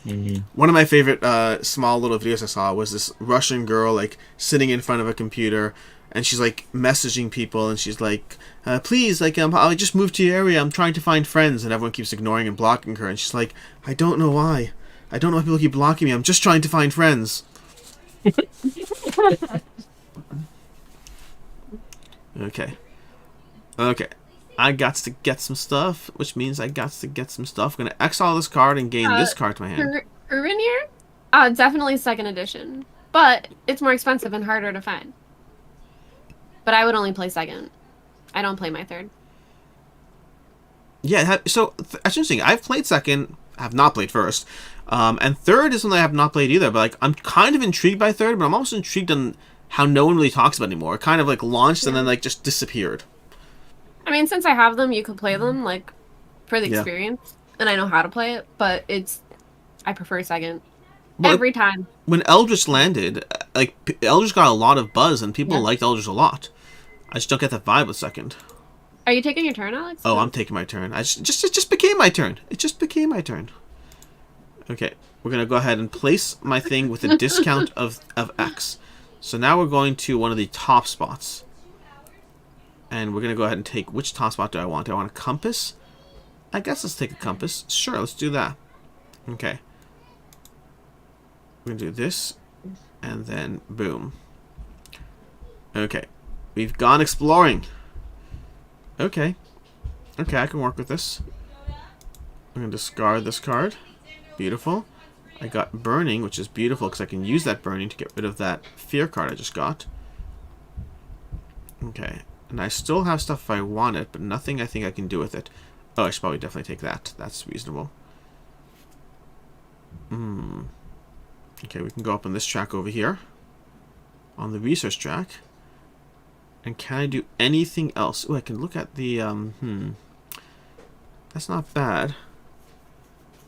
One of my favorite small little videos I saw was this Russian girl sitting in front of a computer, and she's messaging people, and she's like, please, I just moved to your area, I'm trying to find friends, and everyone keeps ignoring and blocking her, and she's like, I don't know why people keep blocking me, I'm just trying to find friends. Okay, I got to get some stuff, which means I got to get some stuff. I'm gonna exile this card and gain this card to my hand. Urinir? Definitely second edition. But it's more expensive and harder to find. But I would only play second. I don't play my third. Yeah, so that's interesting. I've played second, I have not played first, and third is one that I have not played either. But I'm kind of intrigued by third, but I'm also intrigued on how no one really talks about it anymore. It kind of launched and then just disappeared. I mean, since I have them, you could play them for the Yeah. experience, and I know how to play it. But I prefer second Well, every time. When Eldritch landed, Eldritch got a lot of buzz and people Yeah. liked Eldritch a lot. I just don't get that vibe with second. Are you taking your turn, Alex? Oh, I'm taking my turn. It just became my turn. It just became my turn. Okay, we're gonna go ahead and place my thing with a discount of X. So now we're going to one of the top spots. And we're gonna go ahead and take, which top spot do I want? Do I want a compass? I guess let's take a compass. Sure, let's do that. Okay. We're gonna do this, and then boom. Okay, we've gone exploring. Okay, I can work with this. I'm gonna discard this card. Beautiful. I got burning, which is beautiful because I can use that burning to get rid of that fear card I just got. Okay. And I still have stuff if I want it, but nothing I think I can do with it. Oh, I should probably definitely take that. That's reasonable. Okay, we can go up on this track over here. On the research track. And can I do anything else? Oh, I can look at the, That's not bad.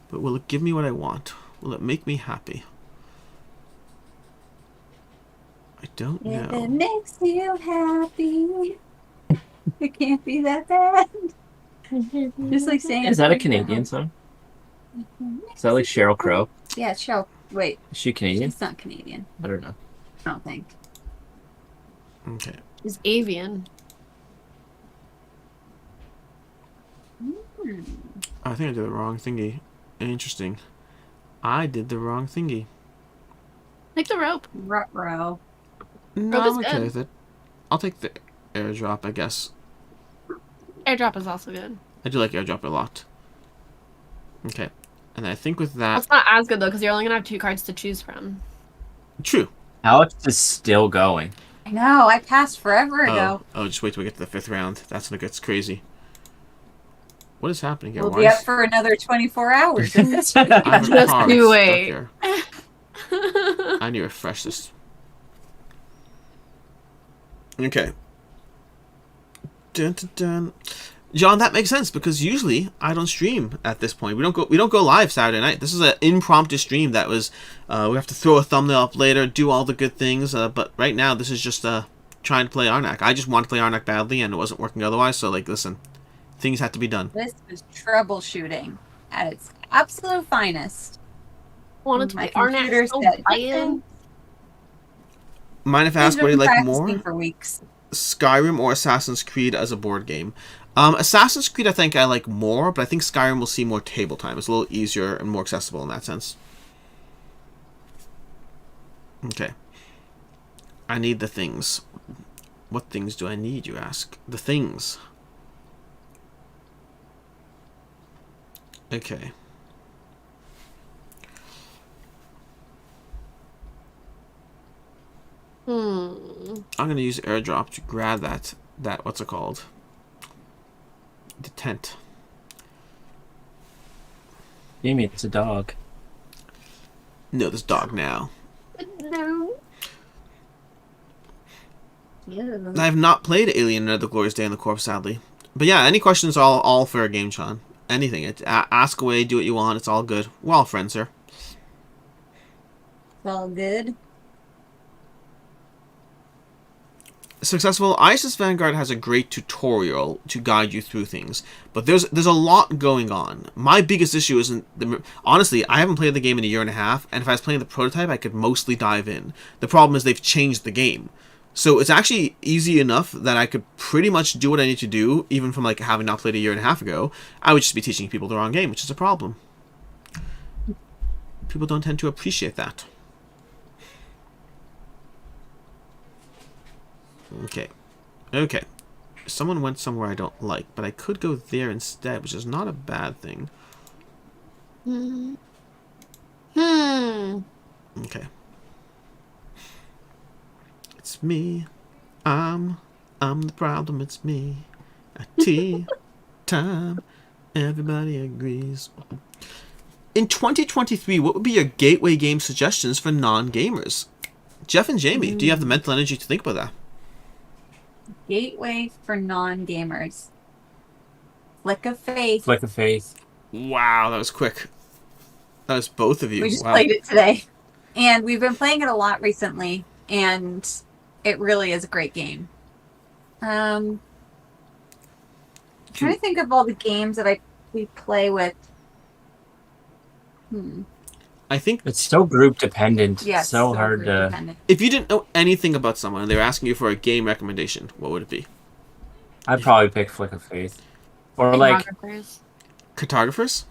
But will it give me what I want? Will it make me happy? I don't If it know. makes you happy, it can't be that bad. Just like saying. Is that a Canadian song? Is that like Sheryl Crow? Yeah, it's Cheryl. Wait, Is she Canadian? she's not Canadian. I don't know. I don't think. Okay. Is avian. I think I did the wrong thingy. Interesting. I did the wrong thingy. Take the rope. Ruh-roh. No, Rope is I'm okay good. with it. I'll take the airdrop, I guess. Airdrop is also good. I do like airdrop a lot. Okay. And I think with that... It's not as good though, because you're only gonna have 2 cards to choose from. True. Alex is still going. I know, I passed forever ago. Oh, just wait till we get to the 5th round. That's when it gets crazy. What is happening here? We'll Why be is... up for another 24 hours. In this I have a Just card you stuck wait. here. I need to refresh this. Okay. Dun, dun, dun. John, that makes sense because usually I don't stream at this point. We don't go live Saturday night. This is an impromptu stream that was we have to throw a thumbnail up later, do all the good things, but right now this is just trying to play Arnak. I just want to play Arnak badly and it wasn't working otherwise, so like listen, things had to be done. This was troubleshooting at its absolute finest. Wanted to My play Arnak computer so said, bad. Mind if I ask We've what do you been like more? practicing for weeks. Skyrim or Assassin's Creed as a board game? Assassin's Creed I think I like more, but I think Skyrim will see more table time. It's a little easier and more accessible in that sense. Okay. I need the things. What things do I need, you ask? The things. Okay. I'm gonna use airdrop to grab that what's it called? The tent. Jamie, it's a dog. No, this dog now. No. Yeah. I have not played Alien Another Glorious Day on the Corpse, sadly. But yeah, any questions, all fair game, Sean. Anything. Ask away, do what you want, it's all good. We're all friends here. It's all good. Successful ISIS Vanguard has a great tutorial to guide you through things, but there's a lot going on. My biggest issue isn't honestly, I haven't played the game in a year and a half, and if I was playing the prototype, I could mostly dive in. The problem is they've changed the game, so it's actually easy enough that I could pretty much do what I need to do, even from like having not played a year and a half ago. I would just be teaching people the wrong game, which is a problem. People don't tend to appreciate that. Okay. Okay. Someone went somewhere I don't like, but I could go there instead, which is not a bad thing. Okay. It's me. I'm the problem, it's me. At tea time, everybody agrees. In 2023, what would be your gateway game suggestions for non-gamers? Jeff and Jamie, do you have the mental energy to think about that? Gateway for non-gamers. Flick of Faith. Flick of Faith. Wow, that was quick. That was both of you. We just Wow. played it today. And we've been playing it a lot recently, and it really is a great game. I'm trying to think of all the games that we play with. I think It's so group dependent. Yeah, It's so hard group to. dependent. if you didn't know anything about someone and they were asking you for a game recommendation, what would it be? I'd probably pick Flick of Faith. Or like, Photographers. Cartographers?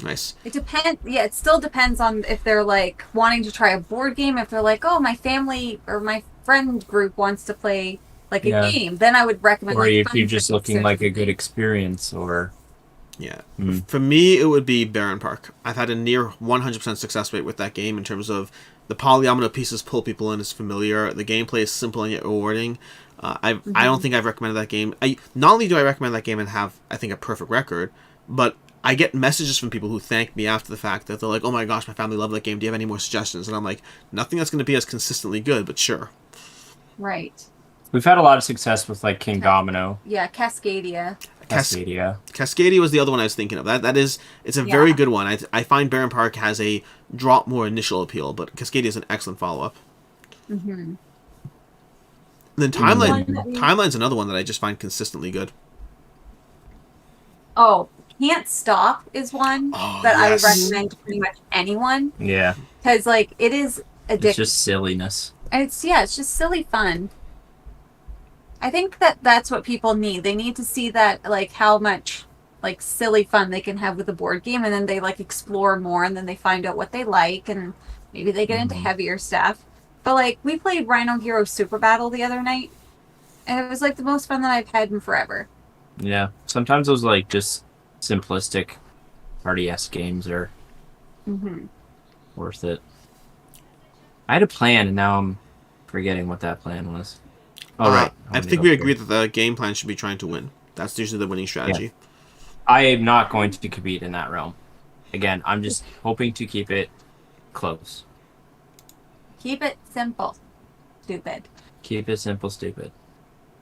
Nice. It depends. Yeah, it still depends on if they're like wanting to try a board game. If they're like, oh, my family or my friend group wants to play like a Yeah. game, then I would recommend. or like, if Fun you're just Friends looking or like a something. good experience, or Yeah. Hmm. For me, it would be Baron Park. I've had a near 100% success rate with that game in terms of the polyomino pieces pull people in, is familiar. The gameplay is simple and yet rewarding. I don't think I've recommended that game. Not only do I recommend that game and have, I think, a perfect record, but I get messages from people who thank me after the fact that they're like, "Oh my gosh, my family loved that game. Do you have any more suggestions?" And I'm like, nothing that's going to be as consistently good, but sure. Right. We've had a lot of success with like King Domino. Yeah, Cascadia. Cascadia. Cascadia was the other one I was thinking of. It's a very good one. I find Barren Park has a drop more initial appeal, but Cascadia is an excellent follow-up. Mm-hmm. Then Timeline's another one that I just find consistently good. Oh, Can't Stop is one that I would recommend to pretty much anyone. Yeah. Because, like, it is addictive. It's just silliness. It's just silly fun. I think that's what people need. They need to see that, like, how much, like, silly fun they can have with a board game, and then they, like, explore more, and then they find out what they like, and maybe they get into heavier stuff. But, like, we played Rhino Hero Super Battle the other night, and it was, like, the most fun that I've had in forever. Yeah. Sometimes those, like, just simplistic party-esque games are worth it. I had a plan, and now I'm forgetting what that plan was. Oh, right. I think we agree that the game plan should be trying to win. That's usually the winning strategy. Yeah. I am not going to compete in that realm. Again, I'm just hoping to keep it close. Keep it simple. Stupid. Keep it simple, stupid.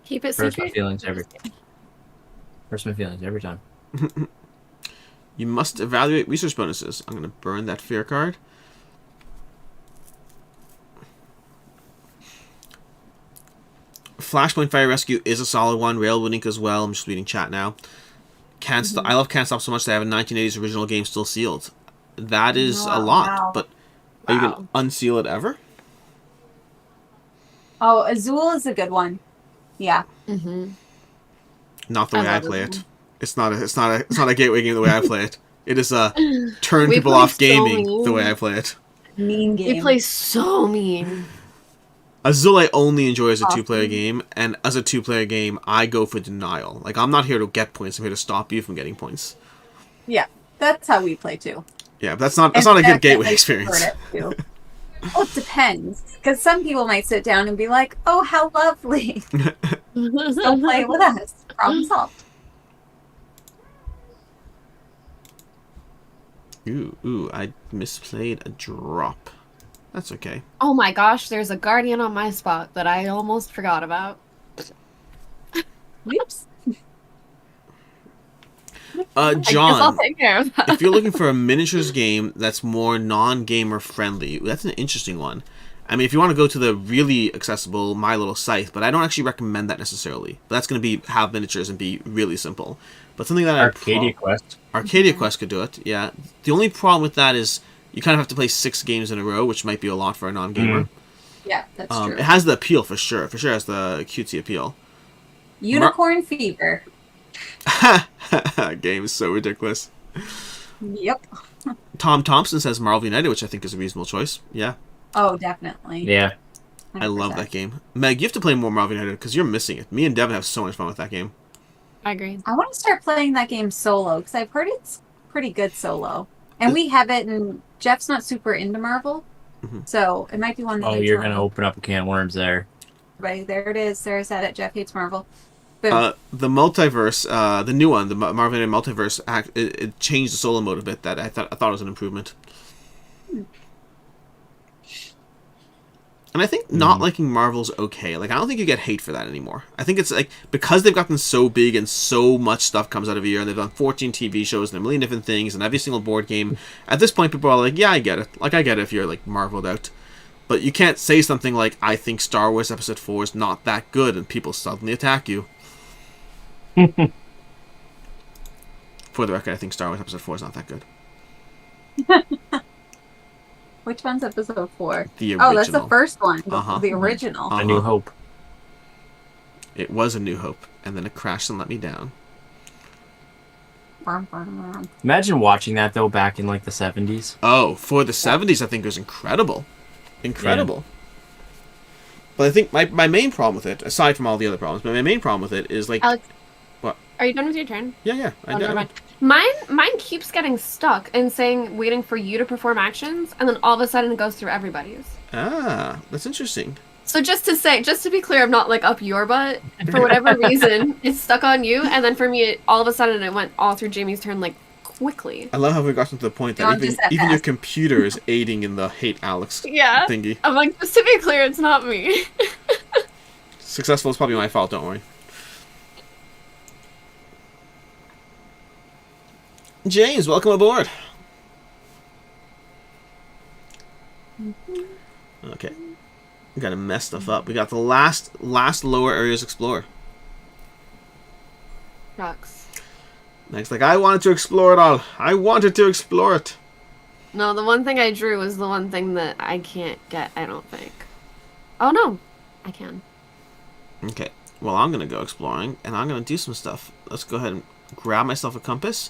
Keep it Hurts my secret. feelings every time. Hurts my feelings every time. You must evaluate research bonuses. I'm going to burn that fear card. Flashpoint Fire Rescue is a solid one. Railwood Inc. as well. I'm just reading chat now. I love Can't Stop so much that I have a 1980s original game still sealed. That is a lot, but are you going to unseal it ever? Oh, Azul is a good one. Yeah. Mm-hmm. Not the way I play it. It's not a gateway game the way I play it. It is a turn We people play off so gaming mean. the way I play it. Mean game. We play so mean. Azul I only enjoy as a two-player game, and as a two-player game, I go for denial. Like, I'm not here to get points, I'm here to stop you from getting points. Yeah, that's how we play too. Yeah, but that's not a good gateway experience. Well, it depends. Because some people might sit down and be like, "Oh, how lovely." Don't play with us. Problem solved. Ooh, I misplayed a drop. That's okay. Oh my gosh, there's a guardian on my spot that I almost forgot about. Whoops. I guess I'll John, take care of that. if you're looking for a miniatures game that's more non-gamer friendly, that's an interesting one. I mean, if you want to go to the really accessible My Little Scythe, but I don't actually recommend that necessarily. But that's going to have miniatures and be really simple. But something that Arcadia Quest. Arcadia Quest could do it, yeah. The only problem with that is you kind of have to play 6 games in a row, which might be a lot for a non-gamer. Yeah, that's true. It has the appeal for sure. For sure has the cutesy appeal. Unicorn Fever. Game is so ridiculous. Yep. Tom Thompson says Marvel United, which I think is a reasonable choice. Yeah, Oh, definitely. Yeah. I love 100%. that game. Meg, you have to play more Marvel United because you're missing it. Me and Devin have so much fun with that game. I agree. I want to start playing that game solo because I've heard it's pretty good solo. And we have it, and Jeff's not super into Marvel, so it might be one that Oh, I you're join. going to open up a can of worms there. Right, there it is. Sarah said it. Jeff hates Marvel. Boom. The multiverse, the new one, the Marvel United multiverse, it changed the solo mode a bit. That I thought was an improvement. And I think not liking Marvel's okay. Like, I don't think you get hate for that anymore. I think it's like, because they've gotten so big and so much stuff comes out of a year, and they've done 14 TV shows and a million different things, and every single board game, at this point people are like, yeah, I get it. Like, I get it if you're, like, Marveled out. But you can't say something like, I think Star Wars Episode 4 is not that good, and people suddenly attack you. For the record, I think Star Wars Episode 4 is not that good. Which one's episode 4? The original. Oh, that's the first one. Uh-huh. The original. Uh-huh. A New Hope. It was A New Hope, and then it crashed and let me down. Imagine watching that, though, back in, like, the 70s. Oh, for the 70s, I think it was incredible. Incredible. But I think my main problem with it, aside from all the other problems, but my main problem with it is, like... Alex, what? Are you done with your turn? Yeah. Oh, never mind. Mine keeps getting stuck and saying waiting for you to perform actions, and then all of a sudden it goes through everybody's. Ah, that's interesting. So just to be clear, I'm not like up your butt. For whatever reason, it's stuck on you, and then for me, all of a sudden, it went all through Jamie's turn like quickly. I love how we've gotten to the point that Not just that even your fast. computer is aiding in the hate Alex Yeah. thingy. I'm like, just to be clear, it's not me. Successful is probably my fault, don't worry. James, welcome aboard. Okay. We gotta mess stuff up. We got the last lower areas explored. Shucks. Next, like, I wanted to explore it all. I wanted to explore it. No, the one thing I drew was the one thing that I can't get, I don't think. Oh no, I can. Okay. Well, I'm gonna go exploring, and I'm gonna do some stuff. Let's go ahead and grab myself a compass,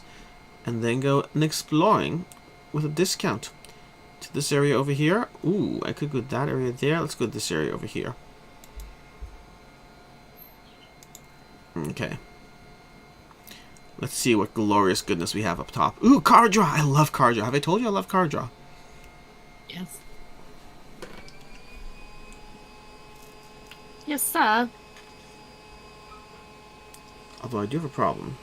and then go and exploring with a discount. To this area over here. Ooh, I could go that area there. Let's go to this area over here. Okay. Let's see what glorious goodness we have up top. Ooh, card draw! I love card draw. Have I told you I love card draw? Yes. Yes, sir. Although I do have a problem.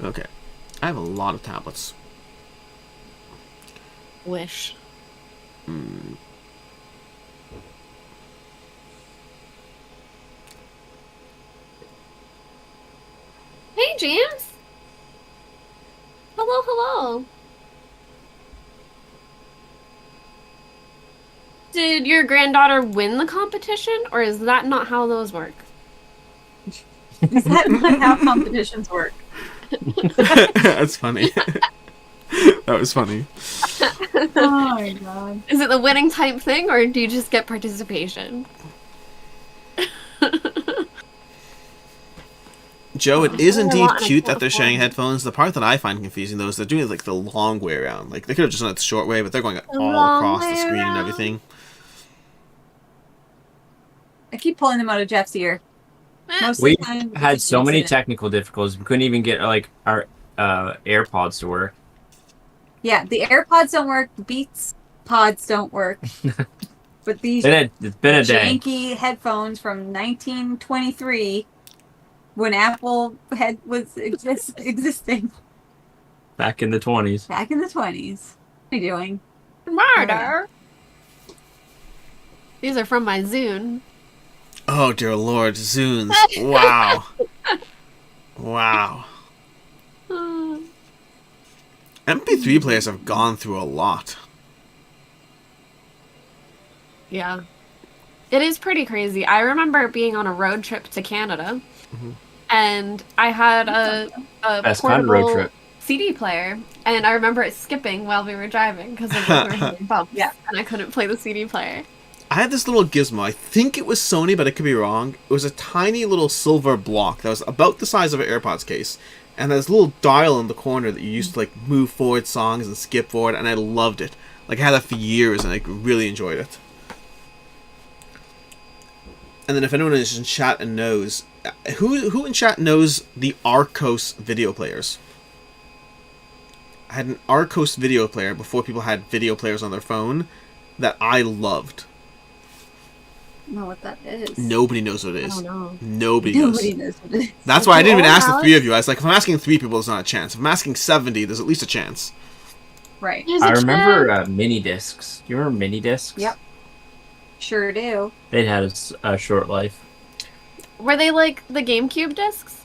Okay. I have a lot of tablets. Wish. Hey, James. Hello, hello. Did your granddaughter win the competition, or is that not how those work? Is that not how competitions work? That's funny. That was funny. Oh my god. Is it the winning type thing, or do you just get participation? Joe, it is I indeed want- I cute can't that they're sharing afford it. headphones. The part that I find confusing, though, is they're doing it like the long way around. Like, they could have just done it the short way, but they're going all long across the way screen and around. everything. I keep pulling them out of Jeff's ear. Most We of the time, had it's so many accident. technical difficulties. We couldn't even get like our AirPods to work. Yeah, the AirPods don't work. The Beats pods don't work. But these It's been a day. janky headphones from 1923, when Apple was existing Back in the 20s. back in the 20s. What are you doing? Murder. These are from my Zune. Oh, dear Lord. Zunes. Wow. Wow. MP3 players have gone through a lot. Yeah. It is pretty crazy. I remember being on a road trip to Canada, and I had a Best kind of road portable trip. CD player, and I remember it skipping while we were driving because of the hitting bumps, Yeah. and I couldn't play the CD player. I had this little gizmo. I think it was Sony, but I could be wrong. It was a tiny little silver block that was about the size of an AirPods case. And there's a little dial in the corner that you used to like move forward songs and skip forward, and I loved it. Like, I had that for years, and I really enjoyed it. And then if anyone is in chat and knows... Who in chat knows the Arcos video players? I had an Arcos video player before people had video players on their phone that I loved. I don't know what that is. Nobody knows what it I is. don't know. Nobody Nobody knows. knows what it is. That's why I didn't even Oh, ask the Alex. 3 of you. I was like, if I'm asking 3 people, there's not a chance. If I'm asking 70, there's at least a chance. Right. There's I a remember chance. mini discs. Do you remember mini discs? Yep. Sure do. They had a short life. Were they like the GameCube discs?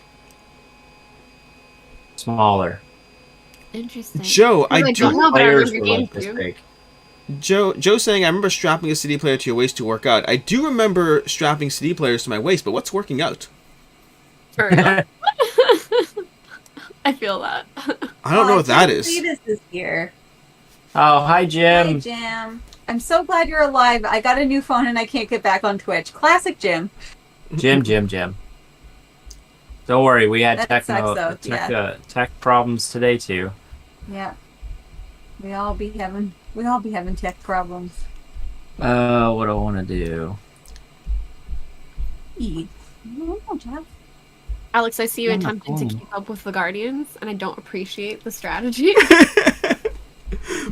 Smaller. Interesting. Joe, I I do. don't know, but I Players remember were like this GameCube. big. Joe saying, I remember strapping a CD player to your waist to work out. I do remember strapping CD players to my waist, but what's working out? Fair enough. I feel that. I don't know what that See is. this year. Oh, hi Hi, Jim. Jam. I'm so glad you're alive. I got a new phone and I can't get back on Twitch. Classic Jim. Jim. Don't worry, we had That sucks, though. tech problems today too. Yeah. We all be having tech problems. What do I want to do? I don't know, Jeff. Alex, I see you Oh, attempting to cool. keep up with the Guardians, and I don't appreciate the strategy.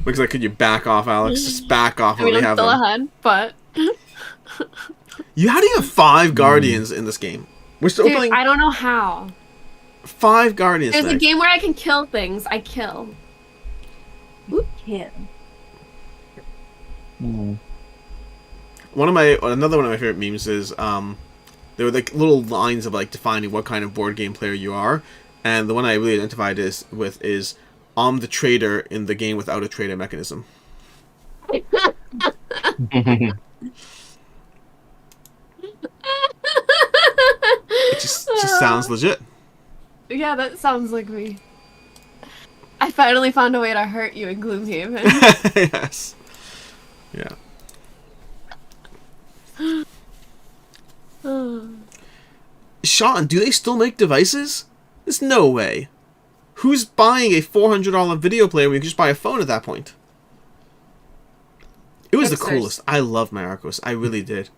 Looks like, could you back off, Alex? Just back off I while mean, we I'm have still them. ahead, but How do you have 5 Guardians in this game? We're still dude, playing I don't know how. 5 Guardians. There's a Meg. game where I can kill things. I kill. Yeah. Hmm. Another one of my favorite memes is there were like little lines of like defining what kind of board game player you are, and the one I really identified with is I'm the trader in the game without a trader mechanism. It just sounds legit. Yeah, that sounds like me. I finally found a way to hurt you in Gloomhaven. Yes. Yeah. Sean, do they still make devices? There's no way. Who's buying a $400 video player when you can just buy a phone at that point? It was the Hipsters. coolest. I loved my Arcos. I really did.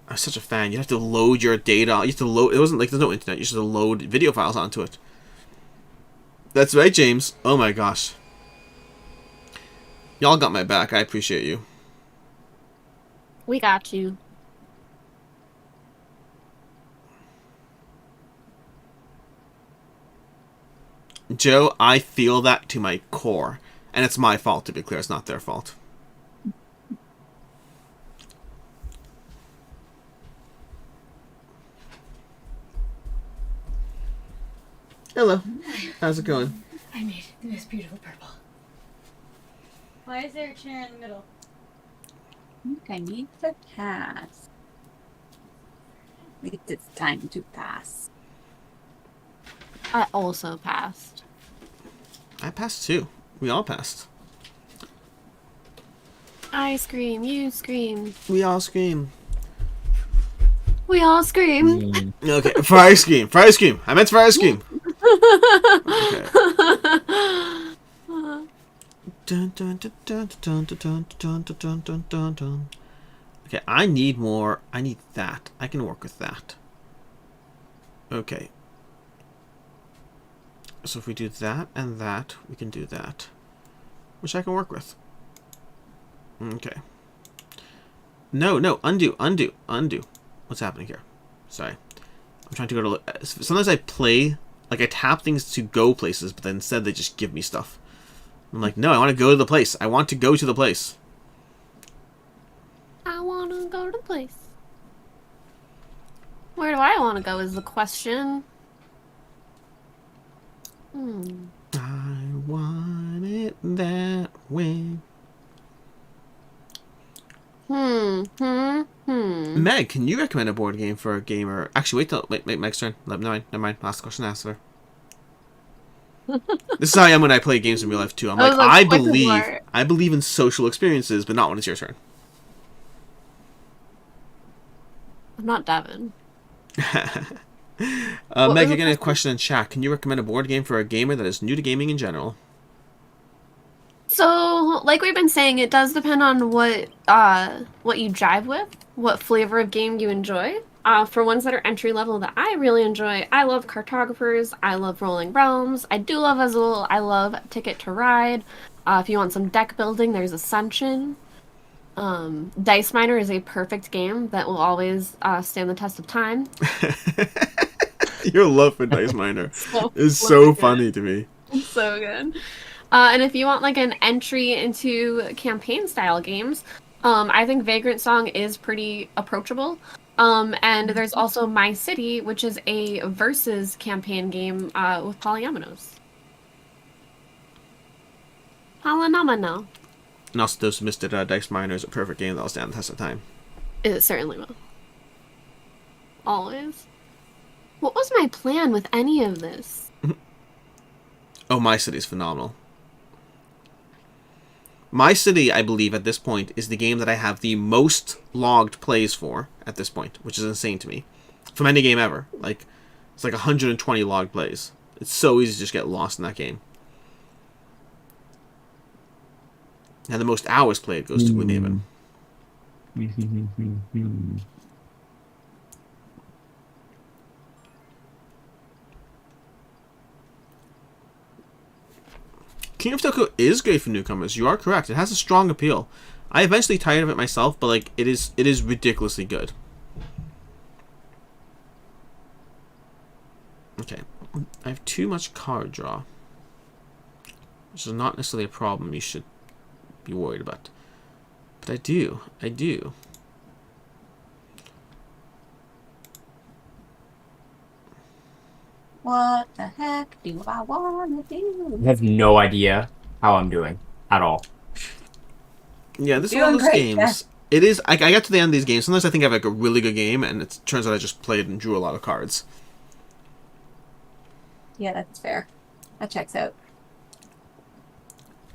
I was such a fan. You have to load your data. You have to load. It wasn't like there's no internet. You just have to load video files onto it. That's right, James. Oh my gosh. Y'all got my back. I appreciate you. We got you. Joe, I feel that to my core. And it's my fault, to be clear. It's not their fault. Hello. How's it going? I made the most beautiful purple. Why is there a chair in the middle? I need to pass. It's time to pass. I also passed. I passed too. We all passed. I scream, you scream. We all scream. We all scream. Okay, for ice cream. For ice cream. I meant for ice cream. Okay. Dun, dun, dun, dun, dun, dun, dun, dun, dun, dun, dun, dun. Okay, I need more. I need that. I can work with that. Okay. So if we do that and that, we can do that. Which I can work with. Okay. No, undo. What's happening here? Sorry. I'm trying to go to... Sometimes I play... Like, I tap things to go places, but then instead they just give me stuff. I'm like, no, I want to go to the place. I want to go to the place. I want to go to the place. Where do I want to go is the question. I want it that way. Meg, can you recommend a board game for a gamer? Actually, wait, Meg's turn. Never mind. Last question answer. This is how I am when I play games in real life too. I'm like, I believe in social experiences, but not when it's your turn. I'm not Devin. Meg, you're getting a question in chat. Can you recommend a board game for a gamer that is new to gaming in general? So, like we've been saying, it does depend on what you jive with, what flavor of game you enjoy. For ones that are entry level that I really enjoy, I love Cartographers, I love Rolling Realms, I do love Azul, I love Ticket to Ride. If you want some deck building, there's Ascension. Dice Miner is a perfect game that will always stand the test of time. Your love for Dice Miner So is so funny to me. So good. And if you want like an entry into campaign style games, I think Vagrant Song is pretty approachable. And there's also My City, which is a versus campaign game with polyominoes. Polynomino. And also, those who missed it, Dice Miner is a perfect game that will stand the test of time. It certainly will. Always. What was my plan with any of this? Oh, My City's phenomenal. My City, I believe, at this point, is the game that I have the most logged plays for at this point, which is insane to me. From any game ever. Like, it's like 120 logged plays. It's so easy to just get lost in that game. And the most hours played goes to Gloomhaven. King of Tokyo is great for newcomers. You are correct. It has a strong appeal. I eventually tired of it myself, but like it is ridiculously good. Okay. I have too much card draw. Which is not necessarily a problem you should be worried about. But I do. What the heck do I want to do? I have no idea how I'm doing at all. Yeah, this is Doing one of those great, games. yeah. It is. I got to the end of these games. Sometimes I think I have like a really good game, and it turns out I just played and drew a lot of cards. Yeah, that's fair. That checks out.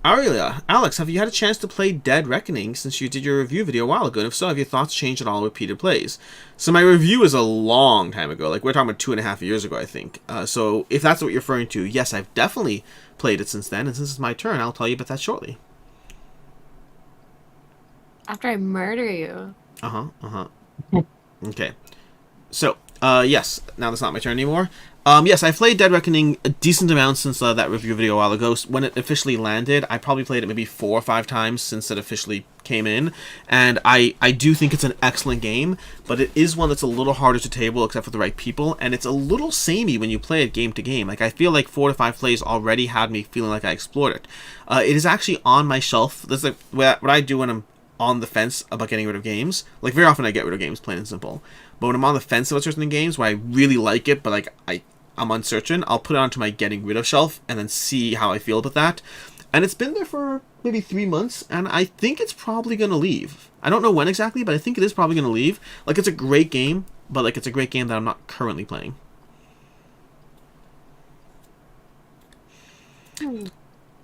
Aurelia, Alex, have you had a chance to play Dead Reckoning since you did your review video a while ago? And if so, have your thoughts changed at all with repeated plays? So my review is a long time ago. Like, we're talking about 2.5 years ago, I think. So if that's what you're referring to, yes, I've definitely played it since then. And since it's my turn, I'll tell you about that shortly. After I murder you. Okay. So, yes, now that's not my turn anymore. Yes, I played Dead Reckoning a decent amount since that review video a while ago. When it officially landed, I probably played it maybe 4 or 5 times since it officially came in. And I do think it's an excellent game, but it is one that's a little harder to table except for the right people. And it's a little samey when you play it game to game. Like, I feel like 4 to 5 plays already had me feeling like I explored it. It is actually on my shelf. That's like what I do when I'm on the fence about getting rid of games. Like, very often I get rid of games, plain and simple. But when I'm on the fence about certain games where I really like it, but like I'm uncertain, I'll put it onto my getting rid of shelf and then see how I feel about that. And it's been there for maybe 3 months, and I think it's probably going to leave. I don't know when exactly, but I think it is probably going to leave. Like, it's a great game, but like it's a great game that I'm not currently playing.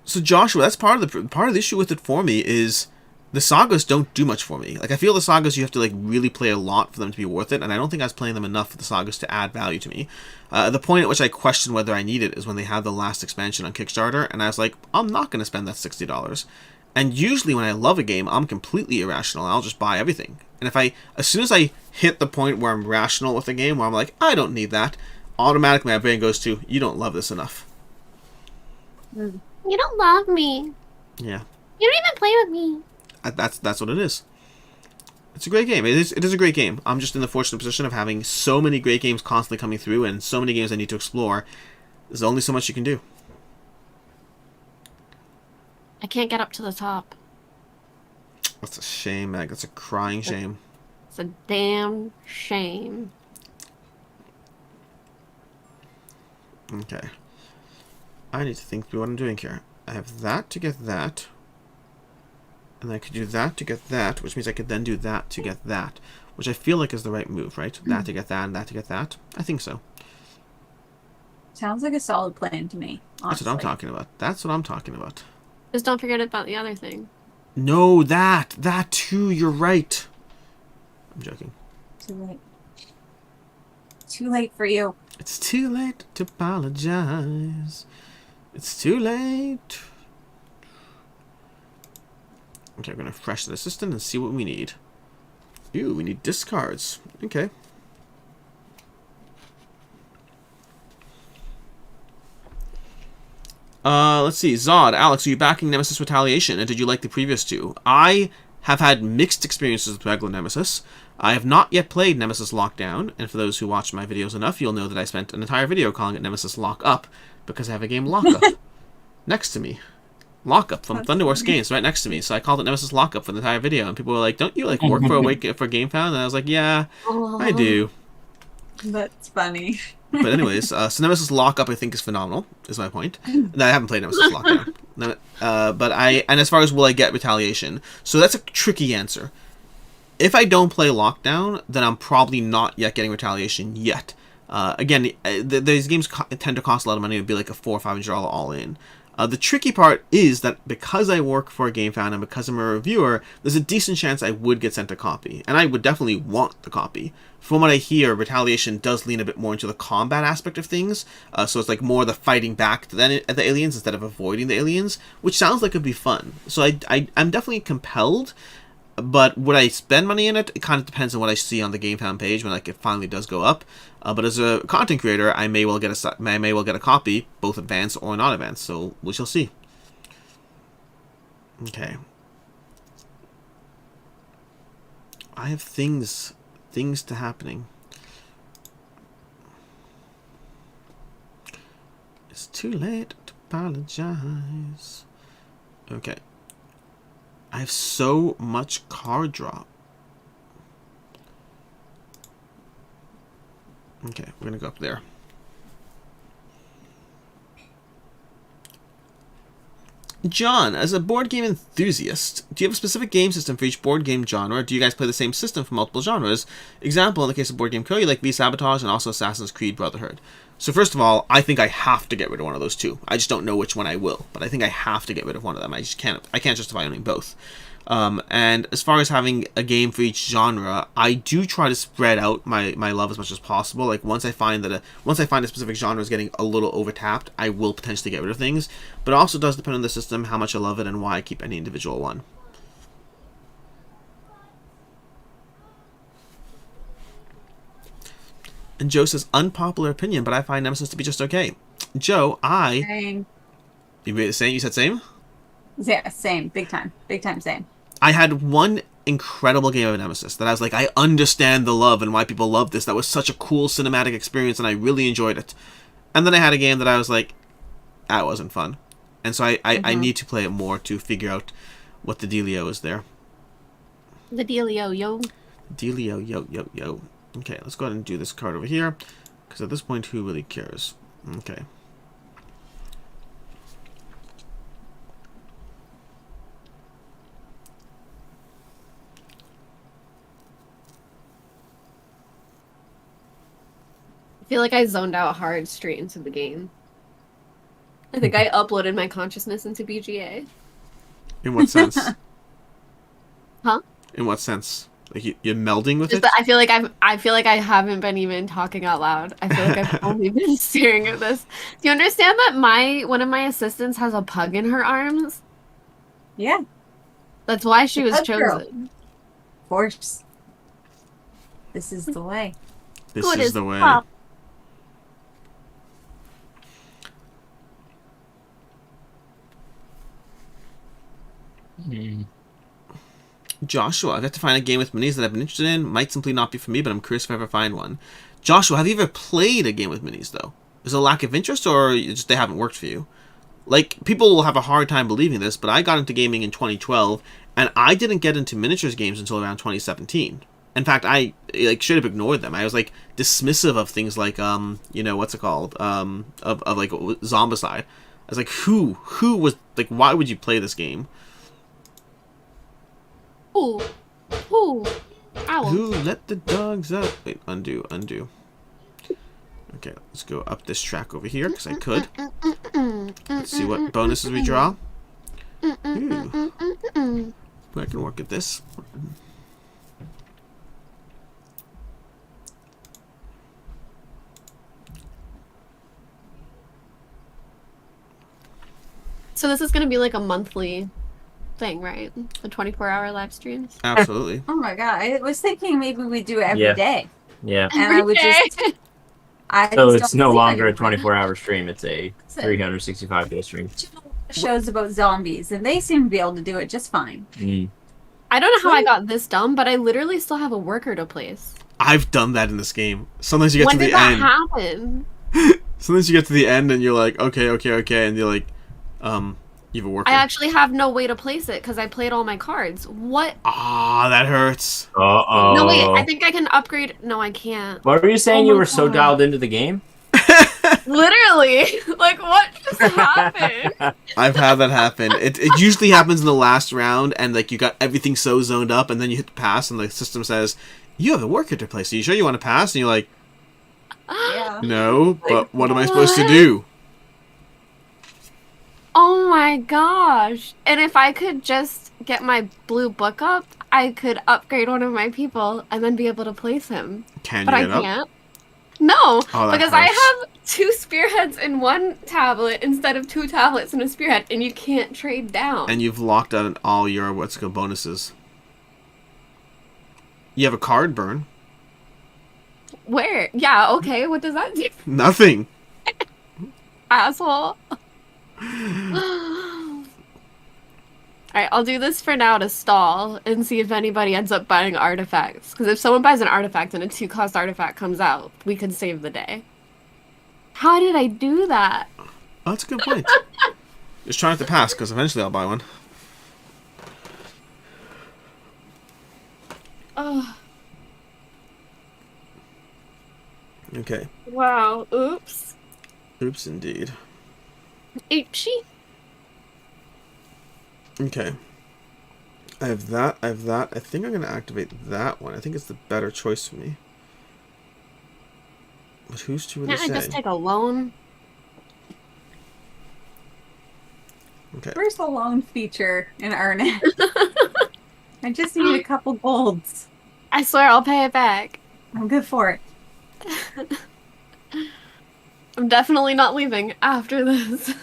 So Joshua, that's part of the issue with it for me is the sagas don't do much for me. Like, I feel the sagas you have to like really play a lot for them to be worth it, and I don't think I was playing them enough for the sagas to add value to me. The point at which I question whether I need it is when they had the last expansion on Kickstarter, and I was like, I'm not going to spend that $60. And usually when I love a game, I'm completely irrational. I'll just buy everything. And as soon as I hit the point where I'm rational with the game, where I'm like, I don't need that, automatically my brain goes to, you don't love this enough. You don't love me. Yeah. You don't even play with me. That's what it is. It's a great game. It is a great game. I'm just in the fortunate position of having so many great games constantly coming through and so many games I need to explore. There's only so much you can do. I can't get up to the top. That's a shame, Meg. That's a crying shame. It's a damn shame. Okay. I need to think through what I'm doing here. I have that to get that. And I could do that to get that, which means I could then do that to get that. Which I feel like is the right move, right? That to get that and that to get that. I think so. Sounds like a solid plan to me, honestly. That's what I'm talking about. That's what I'm talking about. Just don't forget about the other thing. No, that too, you're right. I'm joking. Too late. Too late for you. It's too late to apologize. It's too late. Okay, we're going to refresh the assistant and see what we need. Ooh, we need discards. Okay. Let's see. Zod, Alex, are you backing Nemesis Retaliation? And did you like the previous two? I have had mixed experiences with regular Nemesis. I have not yet played Nemesis Lockdown, and for those who watch my videos enough, you'll know that I spent an entire video calling it Nemesis Lockup, because I have a game Lockup next to me. Lockup from Thunderworks Games right next to me, so I called it Nemesis Lockup for the entire video, and people were like, don't you like work for GameFound? And I was like, yeah, I do. That's funny. But anyways, so Nemesis Lockup I think is phenomenal, is my point. I haven't played Nemesis Lockdown. And as far as will I get Retaliation, so that's a tricky answer. If I don't play Lockdown, then I'm probably not yet getting Retaliation yet. Again, these games tend to cost a lot of money. It would be like a $400 or $500 all in. The tricky part is that because I work for a game fan and because I'm a reviewer, there's a decent chance I would get sent a copy, and I would definitely want the copy. From what I hear, Retaliation does lean a bit more into the combat aspect of things, so it's like more the fighting back to the aliens instead of avoiding the aliens, which sounds like it'd be fun. So I'm definitely compelled, but would I spend money in it? It kind of depends on what I see on the Game Fan page when like it finally does go up. But as a content creator, I may well get a copy, both advanced or not advanced. So we shall see. Okay. I have things to happening. It's too late to apologize. Okay. I have so much card drop. Okay, we're gonna go up there. John, as a board game enthusiast, do you have a specific game system for each board game genre, or do you guys play the same system for multiple genres? Example, in the case of Board Game Co., you like V-Sabotage and also Assassin's Creed Brotherhood. So first of all, I think I have to get rid of one of those two. I just don't know which one I will, but I think I have to get rid of one of them. I can't justify owning both. And as far as having a game for each genre, I do try to spread out my love as much as possible. Like once I find a specific genre is getting a little overtapped, I will potentially get rid of things. But it also does depend on the system, how much I love it, and why I keep any individual one. And Joe says, unpopular opinion, but I find Nemesis to be just okay. Joe, Same. You said same? Yeah, same. Big time. Big time same. I had one incredible game of Nemesis that I was like, I understand the love and why people love this. That was such a cool cinematic experience, and I really enjoyed it. And then I had a game that I was like, that wasn't fun. And so I need to play it more to figure out what the dealio is there. The dealio, yo. Dealio, yo. Okay, let's go ahead and do this card over here, because at this point, who really cares? Okay. I feel like I zoned out hard straight into the game. I think I uploaded my consciousness into BGA. In what sense? Huh? In what sense? Like you're melding with Just it? that I feel like I haven't been even talking out loud. I feel like I've only been staring at this. Do you understand that one of my assistants has a pug in her arms? Yeah. That's why she was Pug girl. chosen. Of course. This is the way. This Good is as the way. fuck. Joshua, I've got to find a game with minis that I've been interested in. Might simply not be for me, but I'm curious if I ever find one. Joshua, have you ever played a game with minis, though? Is it a lack of interest, or just they haven't worked for you? Like, people will have a hard time believing this, but I got into gaming in 2012, and I didn't get into miniatures games until around 2017. In fact, I should have ignored them. I was dismissive of things like what's it called? Of Zombicide. I was like, who was why would you play this game? Ooh. Ow. Who let the dogs out? Wait, undo. Okay, let's go up this track over here, because I could. Let's see what bonuses we draw. Ooh. I can work at this. So this is going to be like a monthly thing, right? The 24-hour live streams? Absolutely. Oh my god. I was thinking maybe we do it every day. Yeah. And I would just... So it's no longer a 24-hour stream. It's a 365-day stream. Shows about zombies, and they seem to be able to do it just fine. I don't know how I got this dumb, but I literally still have a worker to place. I've done that in this game. Sometimes you get When to the did that end. happen? Sometimes you get to the end and you're like, okay, and you're like, you have a worker. I actually have no way to place it because I played all my cards. What? Ah, that hurts. Uh-oh. No, wait, I think I can upgrade. No, I can't. What were you saying? Oh You my were so God. dialed into the game? Literally. Like, what just happened? I've had that happen. It usually happens in the last round, and you got everything so zoned up, and then you hit pass, and the system says, you have a worker to place. Are you sure you want to pass? And you're like, Yeah. no, but what am I supposed to do? Oh Oh my gosh. And if I could just get my blue book up, I could upgrade one of my people and then be able to place him. Can But you I get up? can't. No, Oh, that because I hurts. have 2 spearheads in one tablet instead of 2 tablets in a spearhead, and you can't trade down. And you've locked out all your what's called bonuses. You have a card burn. Where? Yeah, okay, what does that do? Nothing. Asshole. Alright, I'll do this for now to stall and see if anybody ends up buying artifacts. Because if someone buys an artifact and a 2-cost artifact comes out, we could save the day. How did I do that? Oh, that's a good point. Just try not to pass, because eventually I'll buy one. Oh, Okay. wow. Oops. Oops, indeed. Oopsie. Okay. I have that. I think I'm going to activate that one. I think it's the better choice for me. But who's to really Can't I just say? take a loan? Okay. Where's the loan feature in Arnak? I just need a couple golds. I swear I'll pay it back. I'm good for it. I'm definitely not leaving after this.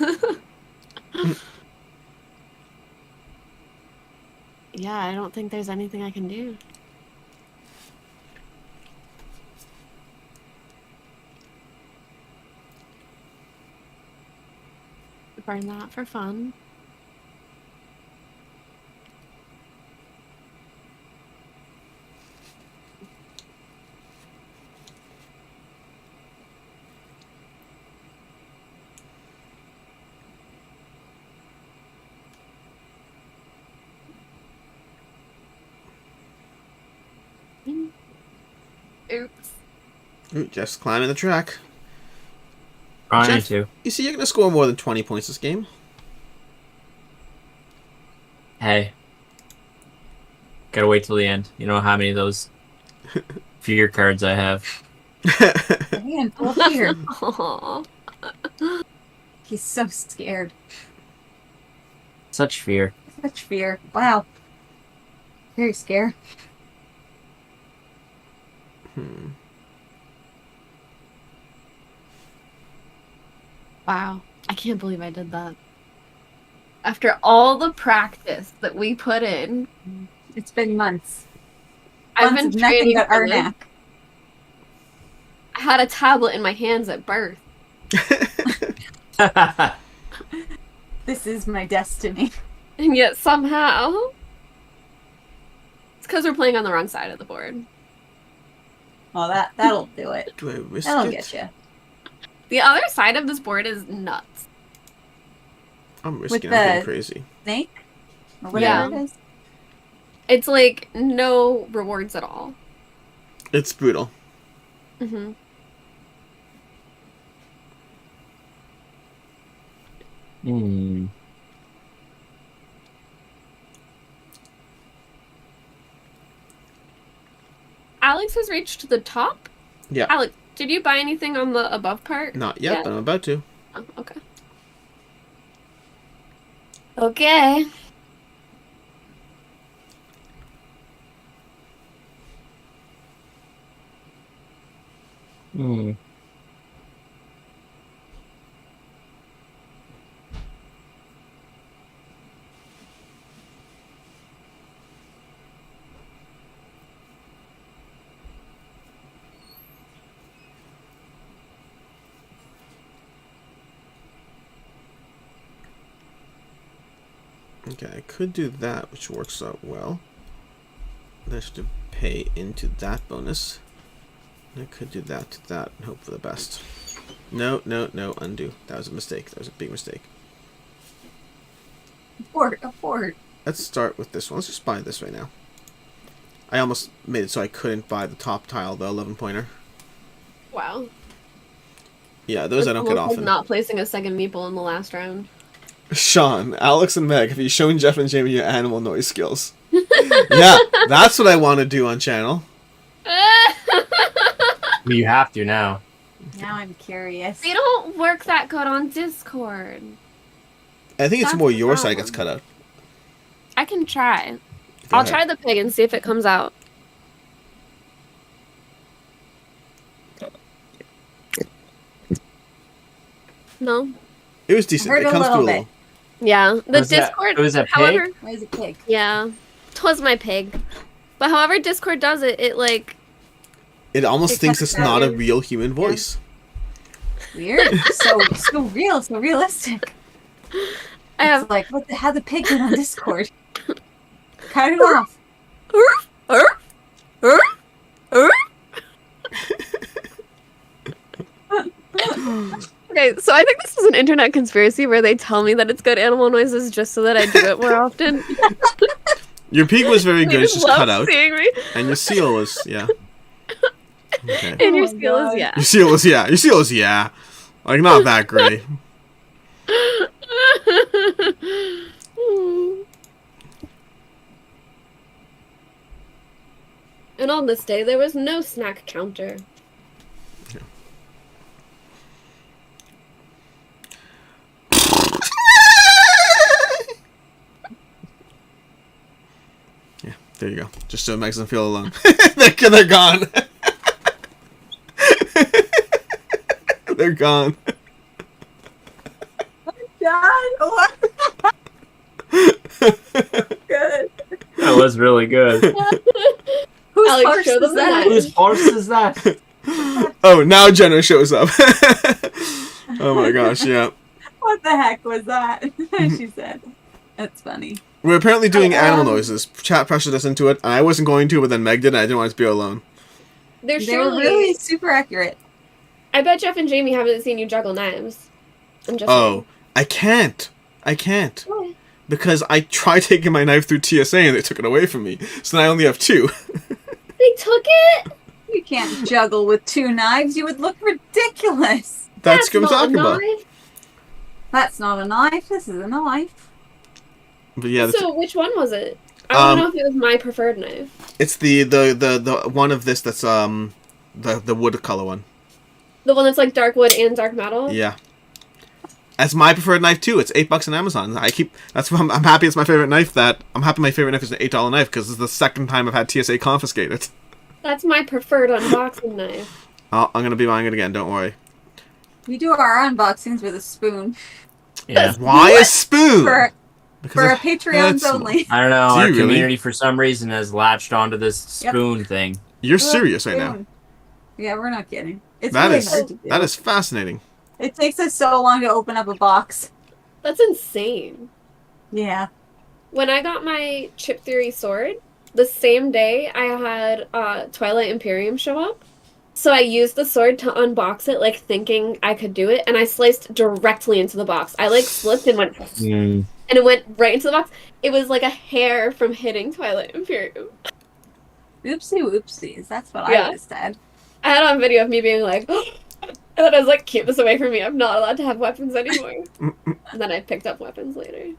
Yeah, I don't think there's anything I can do. Burn that for fun. Oops. Ooh, Jeff's climbing the track. Trying Jeff, to. you see, you're going to score more than 20 points this game. Hey. Gotta wait till the end. You know how many of those fear cards I have. Man, full fear. Aw. He's so scared. Such fear. Such fear. Wow. Very scared. Wow. I can't believe I did that. After all the practice that we put in, It's been months. I've Months been of nothing training but for this. Arnak. I had a tablet in my hands at birth. This is my destiny. And yet somehow... It's because we're playing on the wrong side of the board. Oh, that'll do it. Do I risk That'll it? get you. The other side of this board is nuts. I'm risking the- anything crazy. Snake? Or whatever Yeah. it is. It's like no rewards at all. It's brutal. Mm-hmm. Hmm. Alex has reached the top. Yeah. Alex, did you buy anything on the above part? Not yet, Yeah. but I'm about to. Oh, okay. Okay. Hmm. Okay, I could do that, which works out well. I have to pay into that bonus. I could do that to that and hope for the best. No, undo. That was a mistake. That was a big mistake. Afford. Let's start with this one. Let's just buy this right now. I almost made it so I couldn't buy the top tile, the 11-pointer. Wow. Yeah, those I don't get Almost like often. not placing a second meeple in the last round. Sean, Alex, and Meg, have you shown Jeff and Jamie your animal noise skills? Yeah, that's what I want to do on channel. You have to now. Now I'm curious. They don't work that good on Discord. I think it's That's more the your side gets problem. cut out. I can try. Go I'll ahead. try the pig and see if it comes out. No. It was decent. Heard It a comes little through a bit. little. Yeah, the Was that- Discord. it was a pig? However, Where's a pig? yeah, twas my pig. But however Discord does it, it like It almost It thinks cuts it's out not a your- real human voice. Weird. So real, so realistic. I have It's like, what the, how the pig get on Discord? Cut it off. Okay, so I think this is an internet conspiracy where they tell me that it's good animal noises just so that I do it more often. Your pig was very They good. It's just love cut out. seeing me. And your seal was, yeah. Okay. And your Oh my skill is God. yeah. Your seal was, yeah. Your seal was, yeah. Like, not that great. And on this day, there was no snack counter. Yeah, there you go. Just so it makes them feel alone. they're gone. They're gone. God, what? Good. That was really good. Whose Alex, horse show them is the that? knife. Whose horse is that? Oh, now Jenna shows up. Oh my gosh, yeah. What the heck was that? She said. That's funny. We're apparently doing animal Um, noises. Chat pressured us into it. I wasn't going to, but then Meg did, and I didn't want it to be alone. They're They were surely. really super accurate. I bet Jeff and Jamie haven't seen you juggle knives. I'm just Oh, I can't. I can't. saying. Because I tried taking my knife through TSA and they took it away from me. So now I only have two. They took it? You can't juggle with two knives. You would look ridiculous. That's what I'm not a talking about. knife. That's not a knife. This is a knife. But yeah, So which one was it? I want to Um, know if it was my preferred knife. it's the one of this that's the wood color one. The one that's like dark wood and dark metal? Yeah. That's my preferred knife too. It's $8 on Amazon. That's why I'm happy it's my favorite knife. I'm happy my favorite knife is an $8 knife because it's the second time I've had TSA confiscate it. That's my preferred unboxing knife. Oh, I'm gonna be buying it again. Don't worry. We do our unboxings with a spoon. Yeah. Why a spoon? For Because our it Patreons hurts more. only. I don't know. Do Our you really? community, for some reason, has latched onto this Yep. spoon thing. You're serious right now. Spoon. Yeah, we're not kidding. It's That really is hard to do. that is fascinating. It takes us so long to open up a box. That's insane. Yeah. When I got my Chip Theory sword, the same day I had Twilight Imperium show up. So I used the sword to unbox it, like thinking I could do it, and I sliced directly into the box. I like slipped and went, and it went right into the box. It was like a hair from hitting Twilight Imperium. Oopsie whoopsies. That's what Yeah. I would have said. I had on video of me being like, and then I was like, keep this away from me. I'm not allowed to have weapons anymore. And then I picked up weapons later.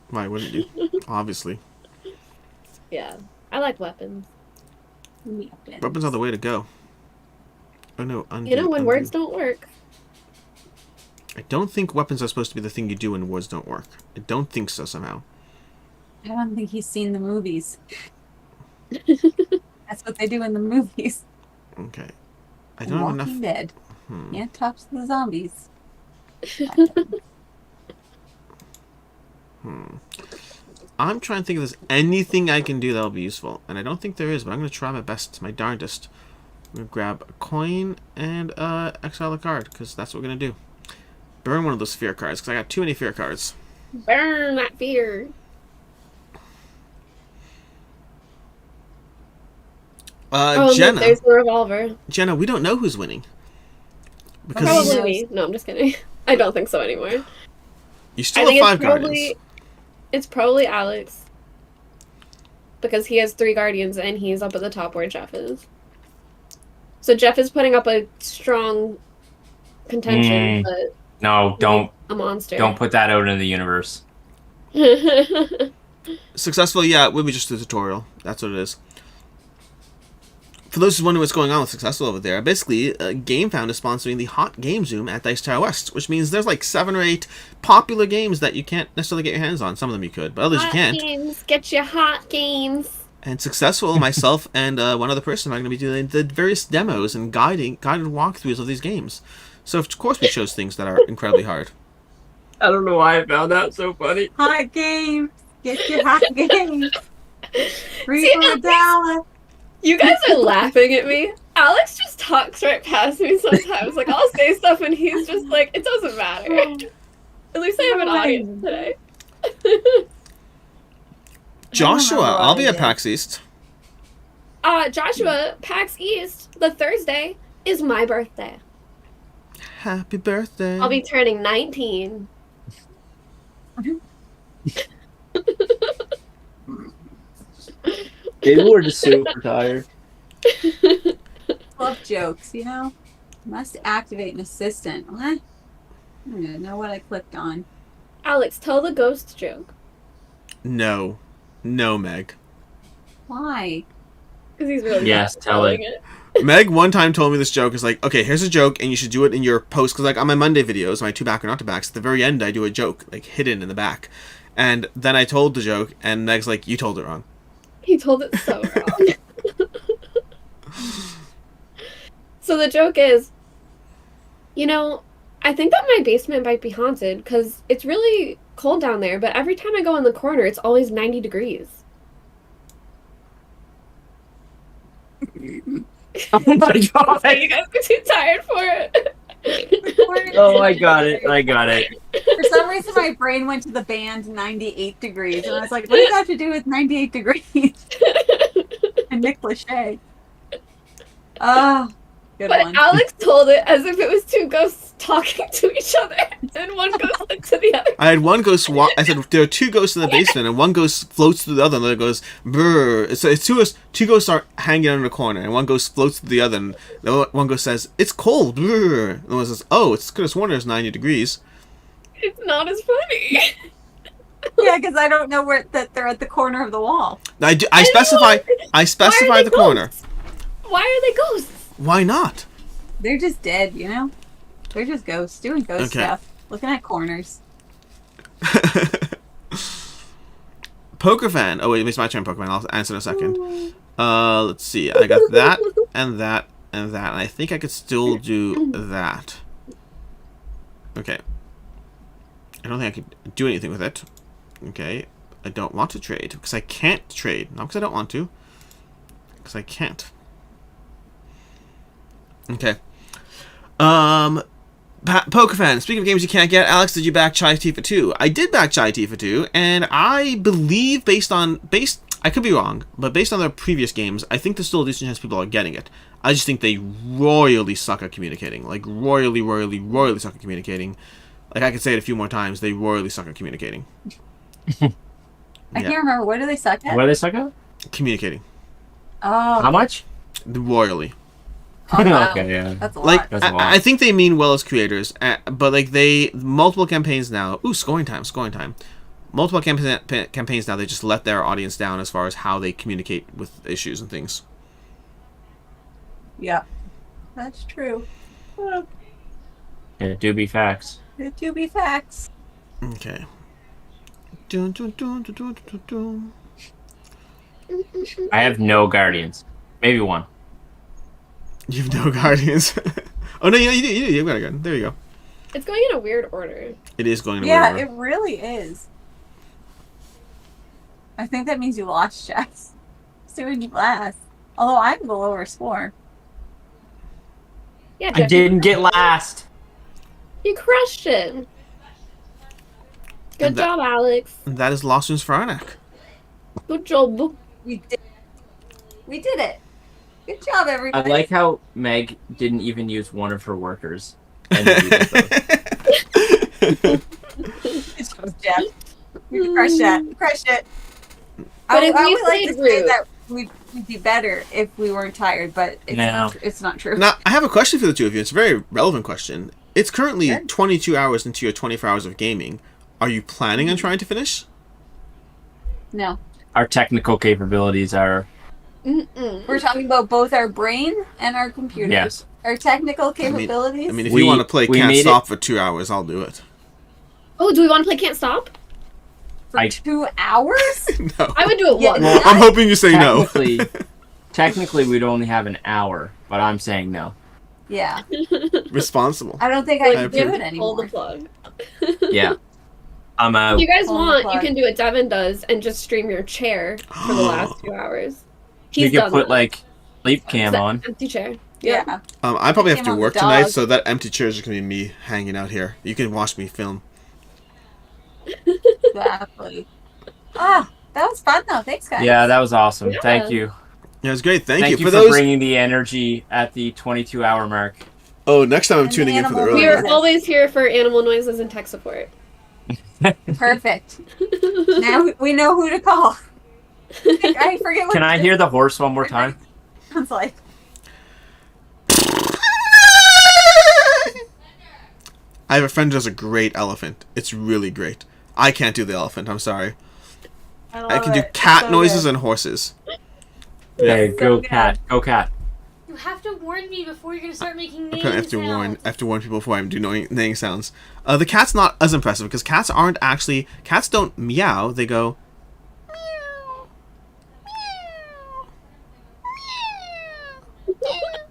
Why wouldn't you? Obviously, Yeah, I like weapons. weapons are the way to go. Oh no, undo. You know, when undo. words don't work. I don't think weapons are supposed to be the thing you do when words don't work. I don't think so somehow. I don't think he's seen the movies. That's what they do in the movies. Okay. I don't have Walking enough. Dead. Yeah, tops the zombies. I'm trying to think if there's anything I can do that'll be useful. And I don't think there is, but I'm going to try my best, my darndest. I'm going to grab a coin and exile a card, because that's what we're going to do. Burn one of those fear cards, because I got too many fear cards. Burn that fear. Oh, Jenna. look, there's the revolver. Jenna, we don't know who's winning. Because Probably knows? me. No, I'm just kidding. I don't think so anymore. you I still think have it's 5 probably guardians. it's probably Alex. Because he has 3 guardians and he's up at the top where Jeff is. So Jeff is putting up a strong contention, but No, don't a monster. put that out in the universe. Successful, yeah, it would be just a tutorial. That's what it is. For those who wonder what's going on with Successful over there, basically, GameFound is sponsoring the Hot Game Zoom at Dice Tower West, which means there's like 7 or 8 popular games that you can't necessarily get your hands on. Some of them you could, but others you Hot can't. games, get your hot games. And Successful, myself, and one other person are going to be doing the various demos and guided walkthroughs of these games. So of course we chose things that are incredibly hard. I don't know why I found that so funny. Hot games. Get your hot games. Free See, for Alex? $1. You guys are laughing at me. Alex just talks right past me sometimes. Like, I'll say stuff and he's just like, it doesn't matter. At least I have an audience today. Joshua, I don't know I'll be at idea. PAX East. Joshua, PAX East, the Thursday, is my birthday. Happy birthday. I'll be turning 19. Maybe we're just super tired. Love jokes, you know? Must activate an assistant. What? I don't even know what I clicked on. Alex, tell the ghost joke. No, Meg. Why? Because he's really Yes, bad at tell telling it. Meg one time told me this joke is like, okay, here's a joke, and you should do it in your post, because like on my Monday videos, my 2 back or not to backs, at the very end I do a joke, like hidden in the back. And then I told the joke, and Meg's like, you told it wrong. He told it so wrong. So the joke is, you know, I think that my basement might be haunted because it's really cold down there, but every time I go in the corner, it's always 90 degrees. Oh my god! So you guys are too tired for it. Oh, I got it. I got it. For some reason, my brain went to the band 98 Degrees, and I was like, what does that have to do with 98 Degrees? And Nick Lachey. Oh, good But one. Alex told it as if it was 2 ghosts talking to each other, and one ghost went to the other. I had one ghost. I said there are 2 ghosts in the basement, and one ghost floats through the other, and the other goes brr. So it's 2 ghosts are hanging out in a corner, and one ghost floats through the other, and the one ghost says, "It's cold." Brr. And the one says, "Oh, it's could have sworn it's 90 degrees." It's not as funny. Yeah, because I don't know that they're at the corner of the wall. I specify the corner. Ghosts? Why are they ghosts? Why not? They're just dead, you know? They're just ghosts doing ghost Okay. stuff. Looking at corners. Poker fan. Oh wait, it's my turn, Pokemon. I'll answer in a second. Let's see. I got that and that and that, and I think I could still do that. Okay. I don't think I can do anything with it. Okay. I don't want to trade because I can't trade. Not because I don't want to. Because I can't. Okay. Poker fan, speaking of games you can't get, Alex, did you back Chai Tifa 2? I did back Chai Tifa 2, and I believe I could be wrong, but based on their previous games, I think there's still a decent chance people are getting it. I just think they royally suck at communicating. Like, royally suck at communicating. Like, I could say it a few more times, they royally suck at communicating. I can't remember. What do they suck at? What do they suck at? Communicating. Oh. How much? Royally. Oh, wow. Okay, yeah. That's a lot. Like, That's a lot. I think they mean well as creators, but like multiple campaigns now. Ooh, scoring time. Multiple campaigns now. They just let their audience down as far as how they communicate with issues and things. Yeah. That's true. It do be facts. It do be facts. Okay. Dun, dun, dun, dun, dun, dun, dun. I have no guardians. Maybe one. You have no guardians. Oh no, you do. You've got a gun. There you go. It's going in a weird order. It is going to Yeah, be it really is. I think that means you lost, Jess. Doing last. Although I have a lower score. Yeah, I Jeff, didn't get last. You crushed it. Good And that- job, Alex. And that is Lost Runes for Arnak. Good job. We did. We did it. Good job, I everybody. like how Meg didn't even use one of her workers. And then you did both. Good job, Jeff. You crushed that. You crushed it. But if I we would like to played say Root- that we'd be better if we weren't tired, but No. it's not true. Now, I have a question for the two of you. It's a very relevant question. It's currently Sure. 22 hours into your 24 hours of gaming. Are you planning on trying to finish? No. Our technical capabilities are Mm-mm. We're talking about both our brain and our computers. Yes. Our technical capabilities. I mean, if We- you want to play we Can't made Stop for 2 hours, I'll do it. Oh, do we want to play Can't Stop? for 2 hours? No. I would do it Yeah, once. well, I'm hoping you say no. Technically, we'd only have an hour, but I'm saying no. Yeah. Responsible. I don't think I I can do approve. it Pull the anymore. plug. Yeah. I'm If out. you guys Pull the want, you plug. can do what Devin does and just stream your chair for the last 2 hours. You He's could done put that. like sleep It's cam that on. empty chair. Yeah. Yeah. I probably have Came to on the work tonight, dog. so that empty chair is just going to be me hanging out here. You can watch me film. Exactly. Ah, that was fun though. Thanks, guys. Yeah, that was awesome. Yeah. Thank you. Yeah, it was great. Thank Thank you. you For for those... bringing the energy at the 22-hour mark. Oh, next time I'm And tuning in for the animal early We one. are noises. always here for animal noises and tech support. Perfect. Now we know who to call. I forget what Can I hear the horse one more time? sounds like. I have a friend who does a great elephant. It's really great. I can't do the elephant. I'm sorry. I can do cat noises and horses. Okay, So go good. cat. Go cat. You have to warn me before you're gonna start making Apparently, I have to sounds. warn people before I do neighing sounds. The cat's not as impressive because cats aren't actually cats don't meow. They go.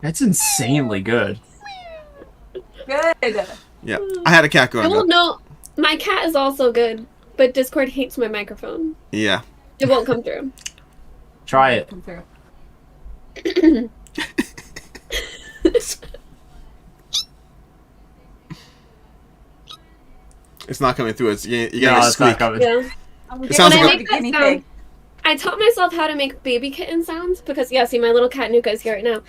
That's insanely good. Good. Yeah, I had a cat I growing will up. know. My cat is also good, but Discord hates my microphone. Yeah. It won't come through. Try it. Come through. It's not coming through. You No, gotta it's not squeak. coming. Yeah. It sounds When I like make a that guinea sound, pig. I taught myself how to make baby kitten sounds because, yeah, see, my little cat Nuka is here right now.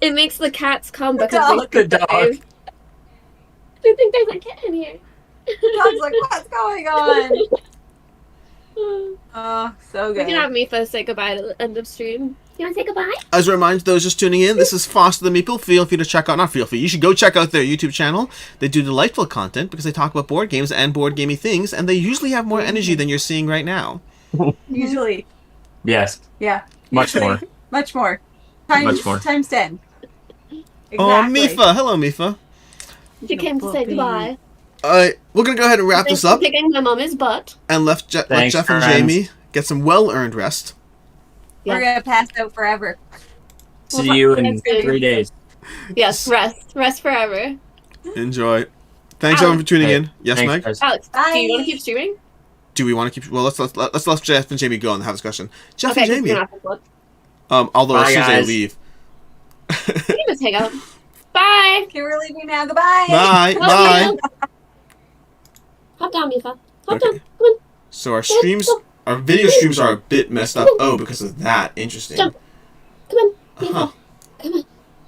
It makes the cats come because dog. they The dog. dive. They think there's a kitten here. Dog's like, what's going on? Oh, so We good. can have Mifa say goodbye to the end of stream. You want to say goodbye? As a reminder to those just tuning in, this is Foster the Meeple. Feel free to check out, not feel free, you should go check out their YouTube channel. They do delightful content because they talk about board games and board gamey things, and they usually have more energy than you're seeing right now. Usually, Yes. yeah. Much Usually. more. Much more. Times, Much more. Times 10. Exactly. Oh, Mifa! Hello, Mifa. She came to say goodbye. We're gonna go ahead and wrap Thanks this up for kicking my mommy's butt. and let Thanks, Jeff and friends. Jamie get some well-earned rest. We're going to pass out forever. See you in That's good. 3 days. Yes, rest forever. Enjoy. Thanks Alex. everyone for tuning Hey, in. Yes, Thanks, Mike. guys. Alex, Bye. do you want to keep streaming? Do we want to keep? Well, let's let Jeff and Jamie go and have a discussion. Jeff Okay, and 'cause Jamie. you're not gonna look. Although as Bye, soon as I guys. leave. You can just hang out. Bye. Okay, we're leaving now. Goodbye. Bye. Hop Bye. down. Hop down, Mifa. Hop Okay. down. Come on. So our streams, our video streams are a bit messed up. Oh, because of that. Interesting. Jump. Come on. Huh. Come on.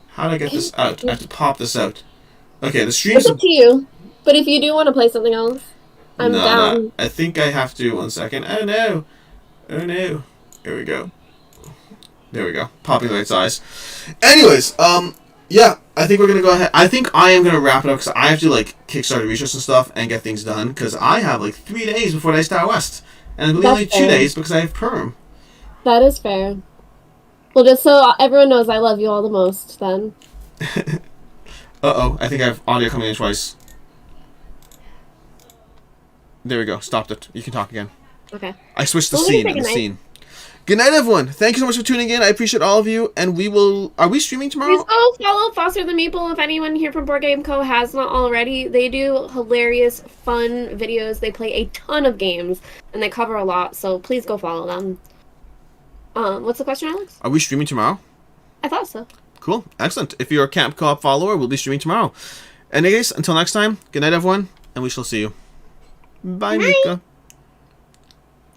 How do I get this out? I have to pop this out. Okay, the streams. It's up to you. But if you do want to play something else, I'm No, down. no, I think I have to. 1 second. Oh no. Oh no. Here we go. There we go. Popping the right size. Anyways, yeah, I think we're gonna go ahead. I think I am gonna wrap it up because I have to like Kickstarter research and stuff and get things done because I have like 3 days before Dice Tower West, and I believe That's only 2 fair. days because I have perm. That is fair. Well, just so everyone knows, I love you all the most. Then. Uh-oh, I think I have audio coming in twice. There we go. Stopped it. You can talk again. Okay. I switched the Well, scene. good The night. scene. Good night, everyone. Thank you so much for tuning in. I appreciate all of you, and we will. Are we streaming Please tomorrow? go follow Foster the Meeple if anyone here from Board Game Co. has not already. They do hilarious, fun videos. They play a ton of games, and they cover a lot, so please go follow them. What's the question, Alex? Are we streaming tomorrow? I thought so. Cool. Excellent. If you're a Camp Co-op follower, we'll be streaming tomorrow. Anyways, until next time, good night, everyone, and we shall see you. Bye, Bye. Mika.